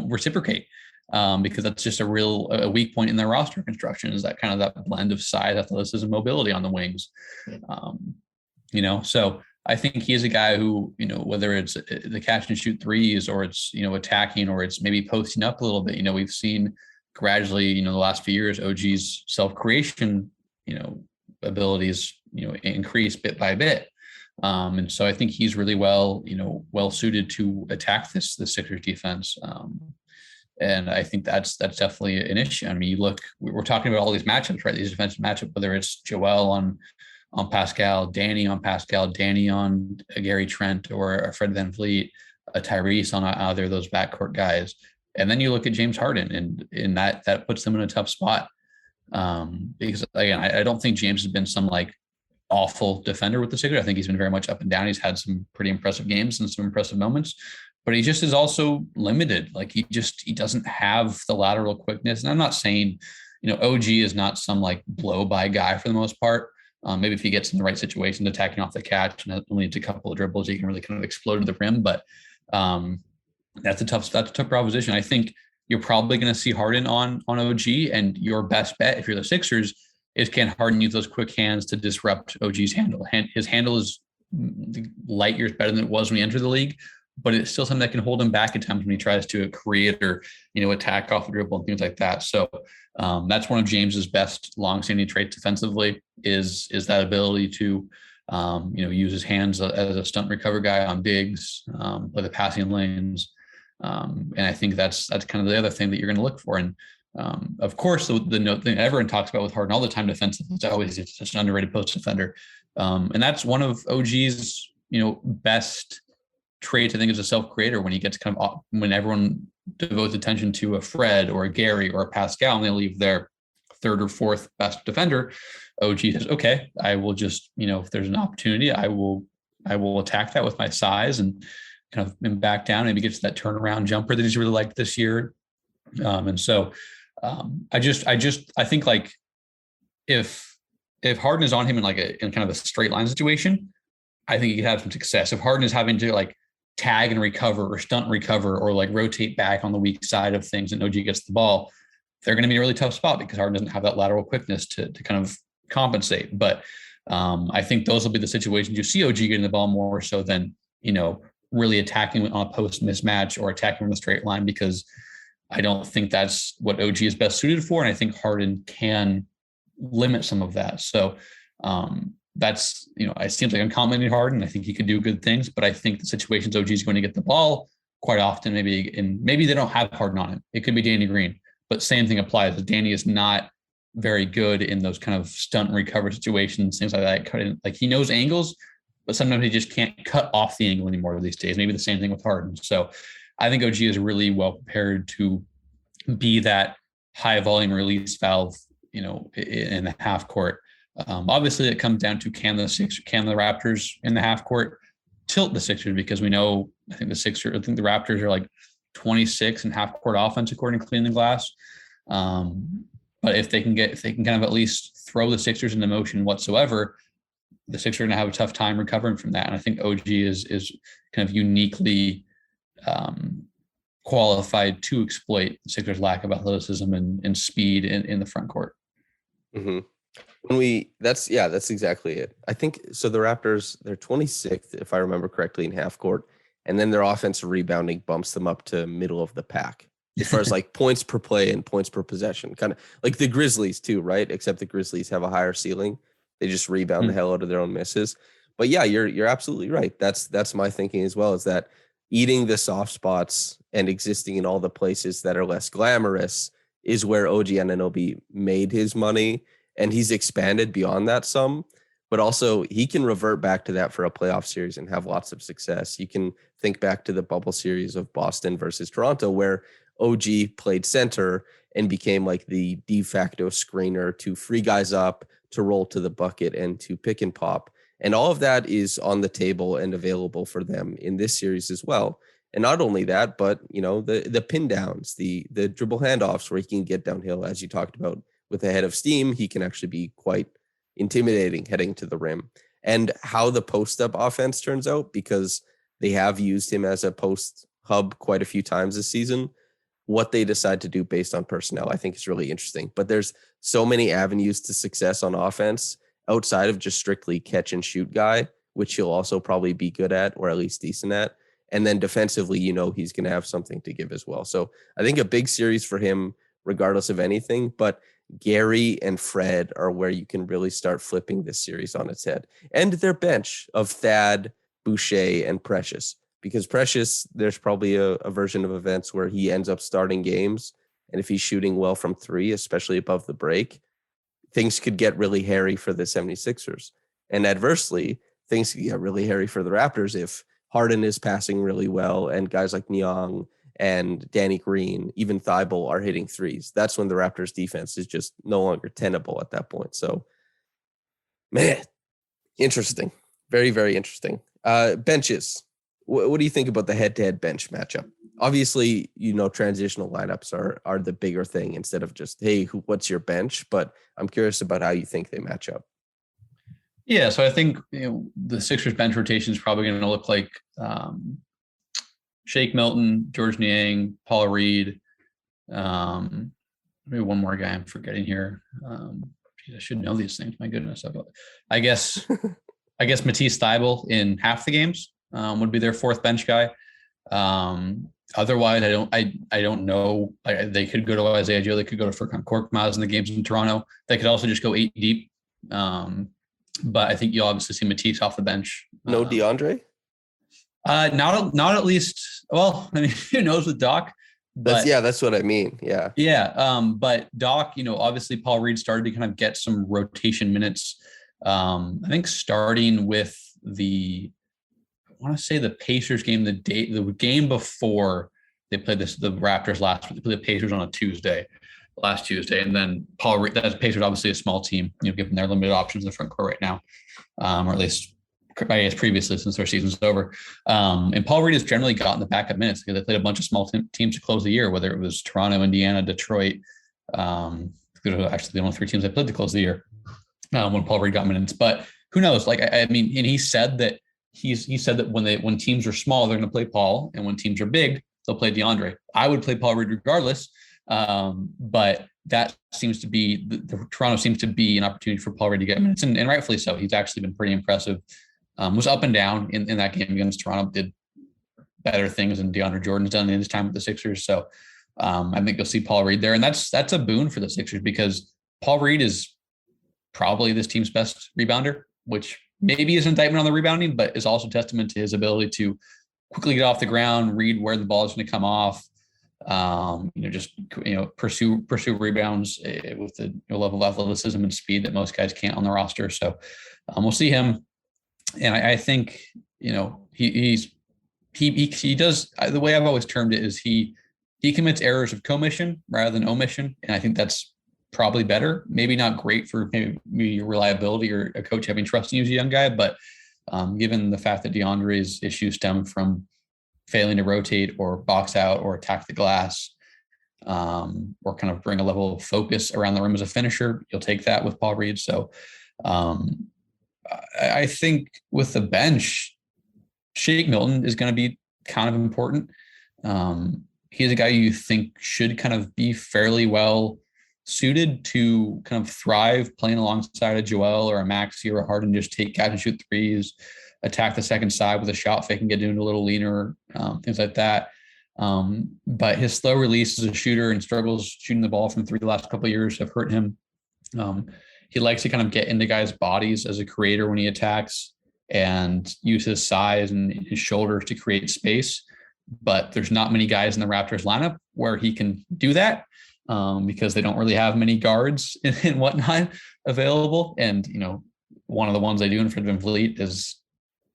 S2: reciprocate, because that's just a weak point in their roster construction, is that kind of that blend of size, athleticism, mobility on the wings. So I think he is a guy who, whether it's the catch and shoot threes, or it's, attacking, or it's maybe posting up a little bit, we've seen gradually, the last few years, OG's self-creation, abilities, increase bit by bit. And so I think he's really well suited to attack the Sixers defense. And I think that's definitely an issue. I mean, we're talking about all these matchups, right? These defensive matchups, whether it's Joel on Pascal, Danny on Pascal, Danny on Gary Trent, or a Fred VanVleet, a Tyrese on either of those backcourt guys. And then you look at James Harden, and that puts them in a tough spot. Because again, I don't think James has been some like awful defender with the Sixers. I think he's been very much up and down. He's had some pretty impressive games and some impressive moments, but he just is also limited. Like he doesn't have the lateral quickness. And I'm not saying, OG is not some like blow by guy for the most part. Maybe if he gets in the right situation, attacking off the catch and only needs a couple of dribbles, he can really kind of explode to the rim. But that's a tough proposition. I think you're probably going to see Harden on OG, and your best bet if you're the Sixers is, can Harden use those quick hands to disrupt OG's handle? His handle is light years better than it was when he entered the league, but it's still something that can hold him back at times when he tries to create or, attack off the dribble and things like that. So that's one of James's best longstanding traits defensively is that ability to, use his hands as a stunt recover guy on bigs, play the passing lanes. And I think that's kind of the other thing that you're going to look for. And of course, the note thing everyone talks about with Harden all the time, defensive, it's such an underrated post defender. And that's one of OG's, best traits, I think, as a self-creator, when he gets when everyone devotes attention to a Fred or a Gary or a Pascal and they leave their third or fourth best defender, OG says, okay, I will just, if there's an opportunity, I will attack that with my size and kind of back down. Maybe gets that turnaround jumper that he's really liked this year. And so I think like if Harden is on him in kind of a straight line situation, I think he could have some success. If Harden is having to like tag and recover or stunt recover or like rotate back on the weak side of things and OG gets the ball, they're going to be in a really tough spot because Harden doesn't have that lateral quickness to kind of compensate. But I think those will be the situations you see OG getting the ball more so than, really attacking on a post mismatch or attacking from the straight line, because I don't think that's what OG is best suited for. And I think Harden can limit some of that. So that's, it seems like I'm complimenting Harden. I think he could do good things, but I think the situations OG is going to get the ball quite often, maybe they don't have Harden on him. It could be Danny Green, but same thing applies. Danny is not very good in those kind of stunt and recover situations, things like that. Like he knows angles, but sometimes he just can't cut off the angle anymore these days. Maybe the same thing with Harden. So I think OG is really well prepared to be that high volume release valve, in the half court. Obviously, it comes down to can the Raptors in the half court tilt the Sixers, because we know I think the Raptors are like 26 in half court offense according to Clean the Glass. But if they can kind of at least throw the Sixers into motion whatsoever, the Sixers are going to have a tough time recovering from that. And I think OG is kind of uniquely qualified to exploit the Sixers' lack of athleticism and speed in the front court.
S1: Mm-hmm. That's exactly it. I think so. The Raptors, they're 26th, if I remember correctly, in half court, and then their offensive rebounding bumps them up to middle of the pack as far as like points per play and points per possession, kind of like the Grizzlies too, right? Except the Grizzlies have a higher ceiling. They just rebound the hell out of their own misses. But yeah, you're absolutely right. That's my thinking as well, is that eating the soft spots and existing in all the places that are less glamorous is where OG Anunoby made his money, and he's expanded beyond that some, but also he can revert back to that for a playoff series and have lots of success. You can think back to the bubble series of Boston versus Toronto, where OG played center and became like the de facto screener to free guys up, to roll to the bucket, and to pick and pop. And all of that is on the table and available for them in this series as well. And not only that, but the pin downs, the dribble handoffs where he can get downhill, as you talked about with a head of steam, he can actually be quite intimidating heading to the rim. And how the post up offense turns out, because they have used him as a post hub quite a few times this season. What they decide to do based on personnel, I think is really interesting. But there's so many avenues to success on offense outside of just strictly catch and shoot guy, which he'll also probably be good at, or at least decent at. And then defensively, he's going to have something to give as well. So I think a big series for him, regardless of anything. But Gary and Fred are where you can really start flipping this series on its head. And their bench of Thad, Boucher, and Precious. Because Precious, there's probably a version of events where he ends up starting games. And if he's shooting well from three, especially above the break, things could get really hairy for the 76ers. And adversely, things could get really hairy for the Raptors if Harden is passing really well and guys like Niang and Danny Green, even Thibault are hitting threes. That's when the Raptors defense is just no longer tenable at that point. So, man, interesting. Very, very interesting. Benches. What do you think about the head-to-head bench matchup? Obviously, transitional lineups are the bigger thing instead of just, hey, what's your bench? But I'm curious about how you think they match up.
S2: Yeah, so I think the Sixers bench rotation is probably going to look like Shake Milton, George Niang, Paul Reed, maybe one more guy I'm forgetting here. I should know these things. My goodness, I guess Matisse Thybulle in half the games would be their fourth bench guy. Otherwise, I don't know. They could go to Isaiah Joe. They could go to Furkan Korkmaz in the games in Toronto. They could also just go 8 deep. But I think you'll obviously see Matisse off the bench.
S1: No DeAndre?
S2: Not at least. Well, I mean, who knows with Doc? But,
S1: that's what I mean. Yeah.
S2: Yeah. But Doc, obviously Paul Reed started to kind of get some rotation minutes. I think starting with I want to say the Pacers game, the game before they played the Raptors last week. They played the Pacers on last Tuesday. And then Paul Reed, that's Pacers, obviously a small team, given their limited options in the front court right now, or at least I guess previously since their season's over. And Paul Reed has generally gotten the backup minutes because they played a bunch of small teams to close the year, whether it was Toronto, Indiana, Detroit. Actually, the only three teams that played to close the year when Paul Reed got minutes. But who knows? I mean, and he said that when teams are small, they're going to play Paul, and when teams are big, they'll play DeAndre. I would play Paul Reed regardless. But that seems to be the Toronto seems to be an opportunity for Paul Reed to get minutes, and rightfully so. He's actually been pretty impressive. Was up and down in that game against Toronto, did better things than DeAndre Jordan's done in his time with the Sixers. So I think you'll see Paul Reed there, and that's a boon for the Sixers because Paul Reed is probably this team's best rebounder, which maybe is an indictment on the rebounding, but is also testament to his ability to quickly get off the ground, read where the ball is going to come off. Pursue rebounds with the level of athleticism and speed that most guys can't on the roster. So we'll see him. And I think, he does, the way I've always termed it is he commits errors of commission rather than omission. And I think that's probably better. Maybe not great for maybe your reliability or a coach having trust in you as a young guy, but given the fact that DeAndre's issues stem from failing to rotate or box out or attack the glass, or kind of bring a level of focus around the rim as a finisher, you'll take that with Paul Reed. So I think with the bench, Shake Milton is going to be kind of important. He's a guy you think should kind of be fairly well suited to kind of thrive playing alongside a Joel or a Maxey or a Harden, just take catch and shoot threes, attack the second side with a shot fake and get into a little leaner, things like that. But his slow release as a shooter and struggles shooting the ball from three the last couple of years have hurt him. He likes to kind of get into guys' bodies as a creator when he attacks and use his size and his shoulders to create space. But there's not many guys in the Raptors lineup where he can do that because they don't really have many guards and whatnot available. And, one of the ones they do in front of VanVleet is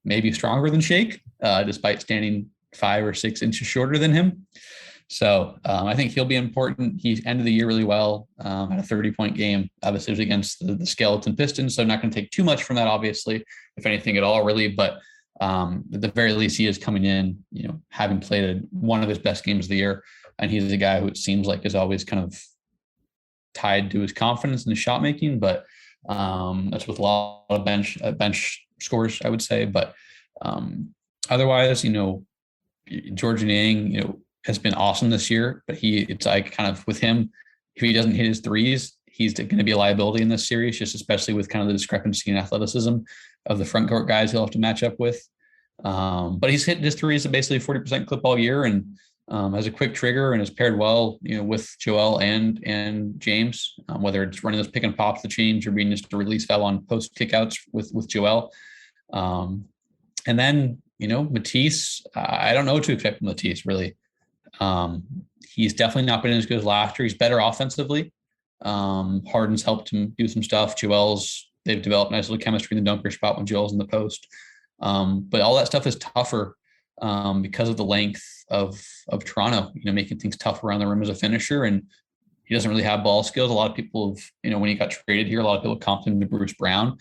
S2: maybe stronger than Shake, despite standing 5 or 6 inches shorter than him. So I think he'll be important. He ended the year really well, at a 30-point game. Obviously, it was against the Skeleton Pistons, so I'm not going to take too much from that, obviously, if anything at all, really. But At the very least, he is coming in, having played one of his best games of the year. And he's a guy who it seems like is always kind of tied to his confidence in his shot making, but that's with a lot of bench scores, I would say. But otherwise, George Niang, has been awesome this year, but it's like kind of with him, if he doesn't hit his threes, he's going to be a liability in this series, just especially with kind of the discrepancy in athleticism of the front court guys he'll have to match up with. But he's hit his threes at basically 40% clip all year, and has a quick trigger and is paired well, with Joel and James, whether it's running those pick and pops, the change, or being just a release valve on post kickouts with Joel. And then, Matisse, I don't know what to expect from Matisse, really. He's definitely not been as good as last year. He's better offensively. Harden's helped him do some stuff. They've developed nice little chemistry in the dunker spot when Joel's in the post. But all that stuff is tougher because of the length of Toronto, making things tough around the rim as a finisher. And he doesn't really have ball skills. A lot of people have, when he got traded here, a lot of people comped him to Bruce Brown.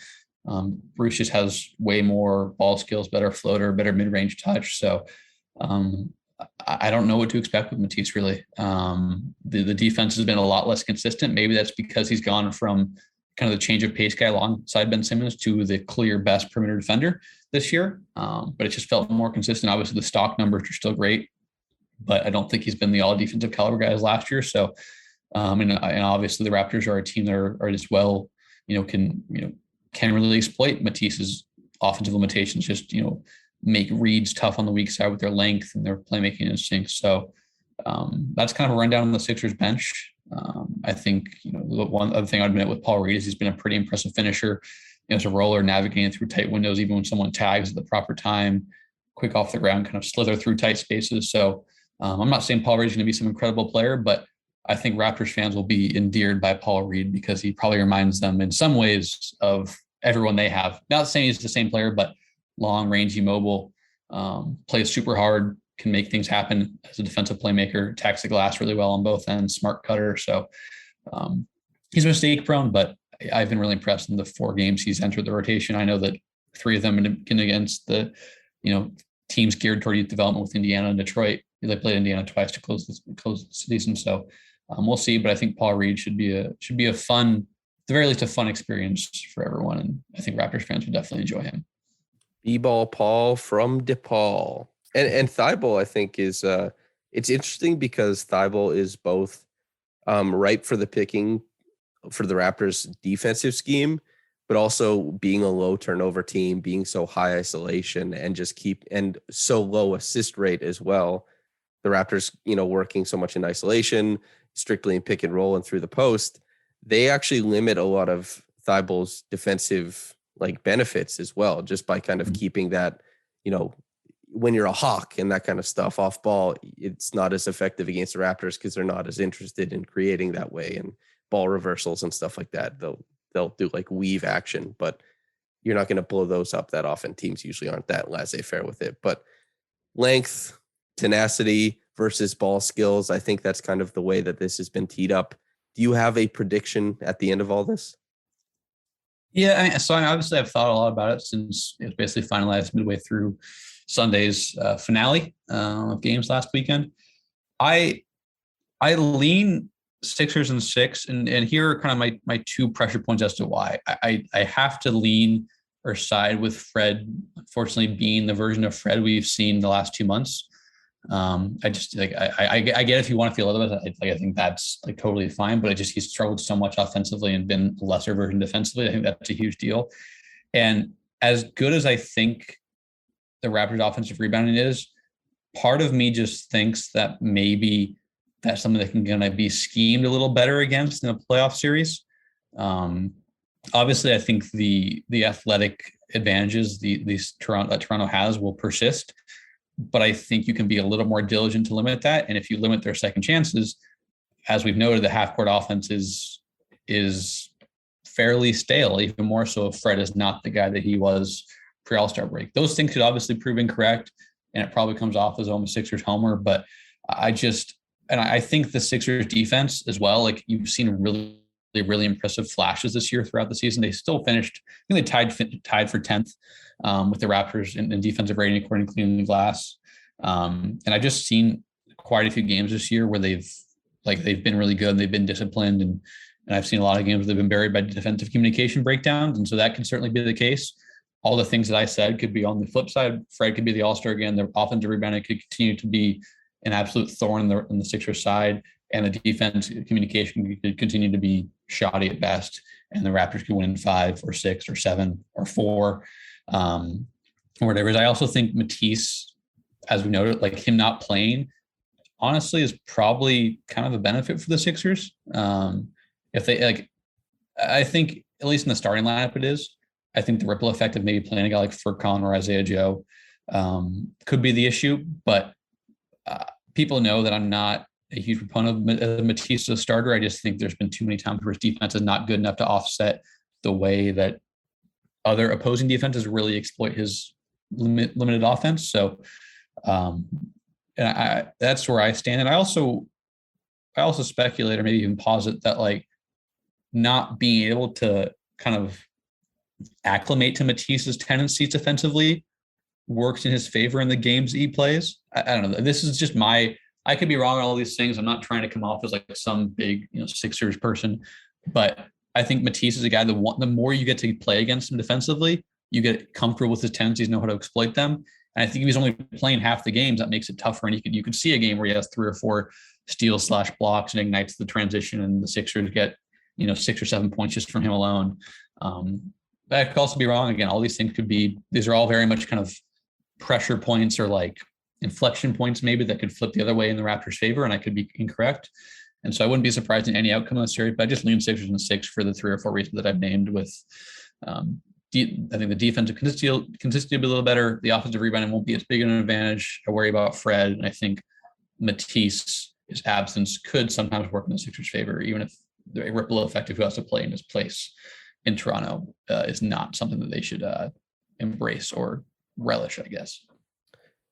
S2: Bruce just has way more ball skills, better floater, better mid-range touch. So I don't know what to expect with Matisse, really. The defense has been a lot less consistent. Maybe that's because he's gone from kind of the change of pace guy alongside Ben Simmons to the clear best perimeter defender this year. But it just felt more consistent. Obviously, the stock numbers are still great, but I don't think he's been the all defensive caliber guy as last year. So, and obviously the Raptors are a team that are as well, can really exploit Matisse's offensive limitations, just, make reads tough on the weak side with their length and their playmaking instincts. So that's kind of a rundown on the Sixers bench. I think, the one other thing I'd admit with Paul Reed is he's been a pretty impressive finisher. As a roller, navigating through tight windows, even when someone tags at the proper time, quick off the ground, kind of slither through tight spaces. So I'm not saying Paul Reed is going to be some incredible player, but I think Raptors fans will be endeared by Paul Reed because he probably reminds them in some ways of everyone they have. Not saying he's the same player, but long, rangy, mobile, plays super hard, can make things happen as a defensive playmaker, attacks the glass really well on both ends, smart cutter. So he's mistake prone, but I've been really impressed in the 4 games he's entered the rotation. I know that 3 of them have been against the, teams geared toward youth development with Indiana and Detroit. They played Indiana twice to close the season. So we'll see, but I think Paul Reed should be a fun, at the very least, a fun experience for everyone. And I think Raptors fans would definitely enjoy him.
S1: B-ball Paul from DePaul. And Thibault, I think, is it's interesting because Thibault is both ripe for the picking for the Raptors defensive scheme, but also being a low turnover team, being so high isolation and and so low assist rate as well. The Raptors, working so much in isolation, strictly in pick and roll and through the post, they actually limit a lot of Thibault's defensive benefits as well, just by kind of keeping that, when you're a hawk and that kind of stuff off ball, it's not as effective against the Raptors because they're not as interested in creating that way and ball reversals and stuff like that. They'll do weave action, but you're not going to blow those up that often. Teams usually aren't that laissez-faire with it. But length, tenacity versus ball skills, I think that's kind of the way that this has been teed up. Do you have a prediction at the end of all this?
S2: Yeah, so obviously I've thought a lot about it since it was basically finalized midway through Sunday's finale of games last weekend. I lean Sixers and 6, and here are kind of my 2 pressure points as to why. I have to lean or side with Fred, unfortunately being the version of Fred we've seen the last 2 months. I just I get if you want to feel otherwise. I think that's totally fine, but he's struggled so much offensively and been a lesser version defensively. I think that's a huge deal. And as good as I think the Raptors offensive rebounding is, part of me just thinks that maybe that's something that can kind of be schemed a little better against in a playoff series. Obviously, I think the athletic advantages Toronto has will persist, but I think you can be a little more diligent to limit that. And if you limit their second chances, as we've noted, the half-court offense is fairly stale, even more so if Fred is not the guy that he was pre-All-Star break. Those things could obviously prove incorrect, and it probably comes off as a Sixers homer, but I think the Sixers defense as well, you've seen really really impressive flashes this year throughout the season. They still finished, I think they tied for 10th with the Raptors in defensive rating according to Clean Glass. And I've just seen quite a few games this year where they've been really good. They've been disciplined, and I've seen a lot of games where they've been buried by defensive communication breakdowns. And so that can certainly be the case. All the things that I said could be on the flip side. Fred could be the all-star again. The offensive rebounding could continue to be an absolute thorn in the Sixers side, and the defense communication could continue to be shoddy at best. And the Raptors could win in 5 or 6 or 7 or 4, or whatever. I also think Matisse, as we noted, like him not playing, honestly, is probably kind of a benefit for the Sixers. If they I think at least in the starting lineup it is. I think the ripple effect of maybe playing a guy like Furkan or Isaiah Joe could be the issue. But people know that I'm not a huge proponent of Matisse as a starter. I just think there's been too many times where his defense is not good enough to offset the way that other opposing defenses really exploit his limited offense. So, and that's where I stand. And I also speculate, or maybe even posit, that like not being able to kind of acclimate to Matisse's tendencies defensively works in his favor in the games he plays. I don't know. This is just I could be wrong on all these things. I'm not trying to come off as like some big, Sixers person, but I think Matisse is a guy the more you get to play against him defensively, you get comfortable with his tendencies, know how to exploit them. And I think if he's only playing half the games, that makes it tougher. And you could see a game where he has 3 or 4 steals / blocks and ignites the transition, and the Sixers get 6 or 7 points just from him alone. But I could also be wrong. Again, all these things these are all very much kind of pressure points or like inflection points maybe that could flip the other way in the Raptors' favor, and I could be incorrect. And so I wouldn't be surprised in any outcome of the series, but I just lean Sixers in 6 for the 3 or 4 reasons that I've named. With I think the defensive consistency will be a little better. The offensive rebounding won't be as big an advantage. I worry about Fred, and I think Matisse's absence could sometimes work in the Sixers' favor, even if the ripple effect of who has to play in his place in Toronto is not something that they should embrace or relish, I guess.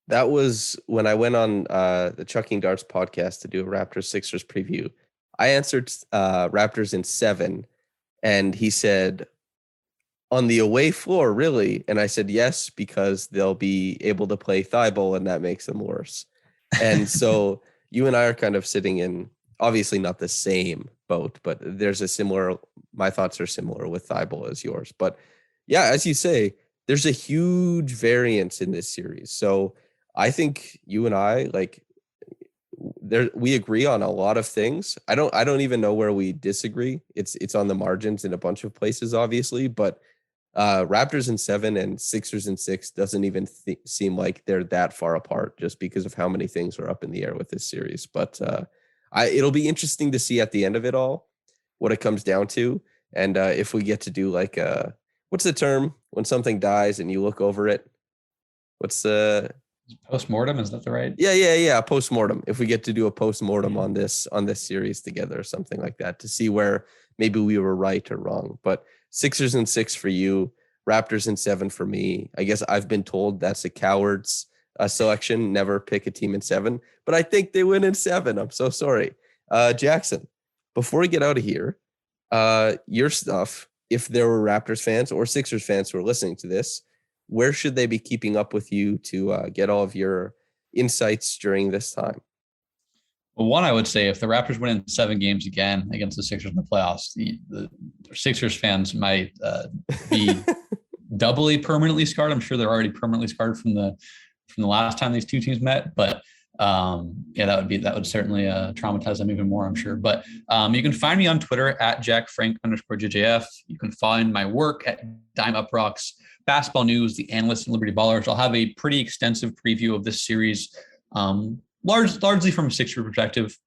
S1: That was when I went on the Chucking Darts podcast to do a Raptors-Sixers preview. I answered Raptors in 7, and he said, on the away floor, really? And I said, yes, because they'll be able to play Thibault, and that makes them worse. And so you and I are kind of sitting in, obviously not the same boat, but there's my thoughts are similar with Thibault as yours. But yeah, as you say, there's a huge variance in this series. So I think you and I, we agree on a lot of things. I don't even know where we disagree. It's on the margins in a bunch of places, obviously, but Raptors in 7 and Sixers in 6 doesn't even seem like they're that far apart, just because of how many things are up in the air with this series. But it'll be interesting to see at the end of it all what it comes down to, and if we get to do what's the term when something dies and you look over it? What's the
S2: postmortem? Is that the right?
S1: Yeah. Postmortem. If we get to do a postmortem on this series together or something like that, to see where maybe we were right or wrong. But Sixers in 6 for you, Raptors in 7 for me. I guess I've been told that's a coward's selection. Never pick a team in 7, but I think they win in 7. I'm so sorry. Jackson, before we get out of here, your stuff, if there were Raptors fans or Sixers fans who are listening to this, where should they be keeping up with you to get all of your insights during this time?
S2: Well, one, I would say if the Raptors win in 7 games again against the Sixers in the playoffs, the Sixers fans might be doubly permanently scarred. I'm sure they're already permanently scarred from the last time these two teams met. But that would certainly traumatize them even more, I'm sure. But you can find me on Twitter at JackFrank_JJF. You can find my work at Dime Up Rocks, Basketball News, The Analyst, and Liberty Ballers. I'll have a pretty extensive preview of this series, largely from a Sixers perspective,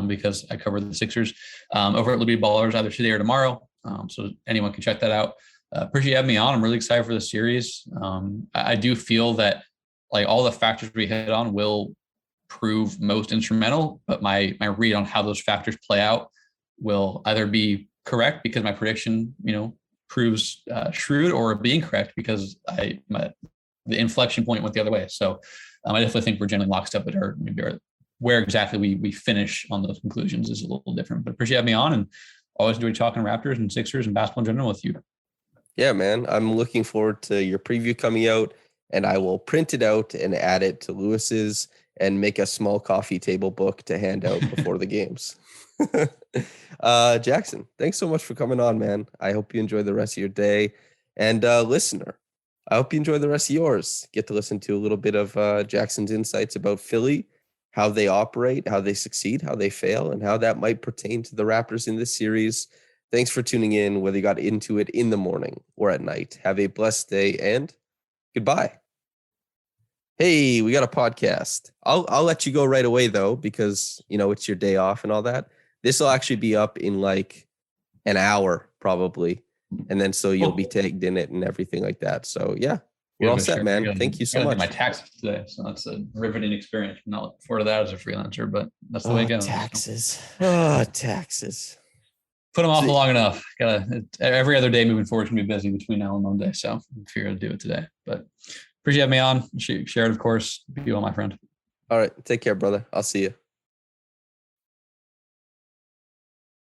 S2: because I cover the Sixers over at Liberty Ballers either today or tomorrow. So anyone can check that out. Appreciate you having me on. I'm really excited for the series. I do feel that all the factors we hit on will prove most instrumental, but my read on how those factors play out will either be correct because my prediction, proves shrewd, or be incorrect because the inflection point went the other way. So I definitely think we're generally lockstep, but where exactly we finish on those conclusions is a little different. But appreciate having me on, and always enjoy talking Raptors and Sixers and basketball in general with you.
S1: Yeah, man. I'm looking forward to your preview coming out, and I will print it out and add it to Lewis's and make a small coffee table book to hand out before the games. Jackson, thanks so much for coming on, man. I hope you enjoy the rest of your day. And listener, I hope you enjoy the rest of yours. Get to listen to a little bit of Jackson's insights about Philly, how they operate, how they succeed, how they fail, and how that might pertain to the Raptors in this series. Thanks for tuning in, whether you got into it in the morning or at night. Have a blessed day and goodbye. Hey, we got a podcast. I'll let you go right away though, because it's your day off and all that. This will actually be up in like an hour probably, and then so you'll be tagged in it and everything like that. So yeah, we're all set, man. Thank you so much.
S2: My taxes today, so that's a riveting experience. I'm not looking forward to that as a freelancer, but that's the way it goes.
S1: Taxes. Taxes.
S2: Put them off long enough. Every other day moving forward can be busy between now and Monday, so I'm figuring to do it today. But appreciate having me on. Share it, of course. Be well, my friend.
S1: All right, take care, brother. I'll see you.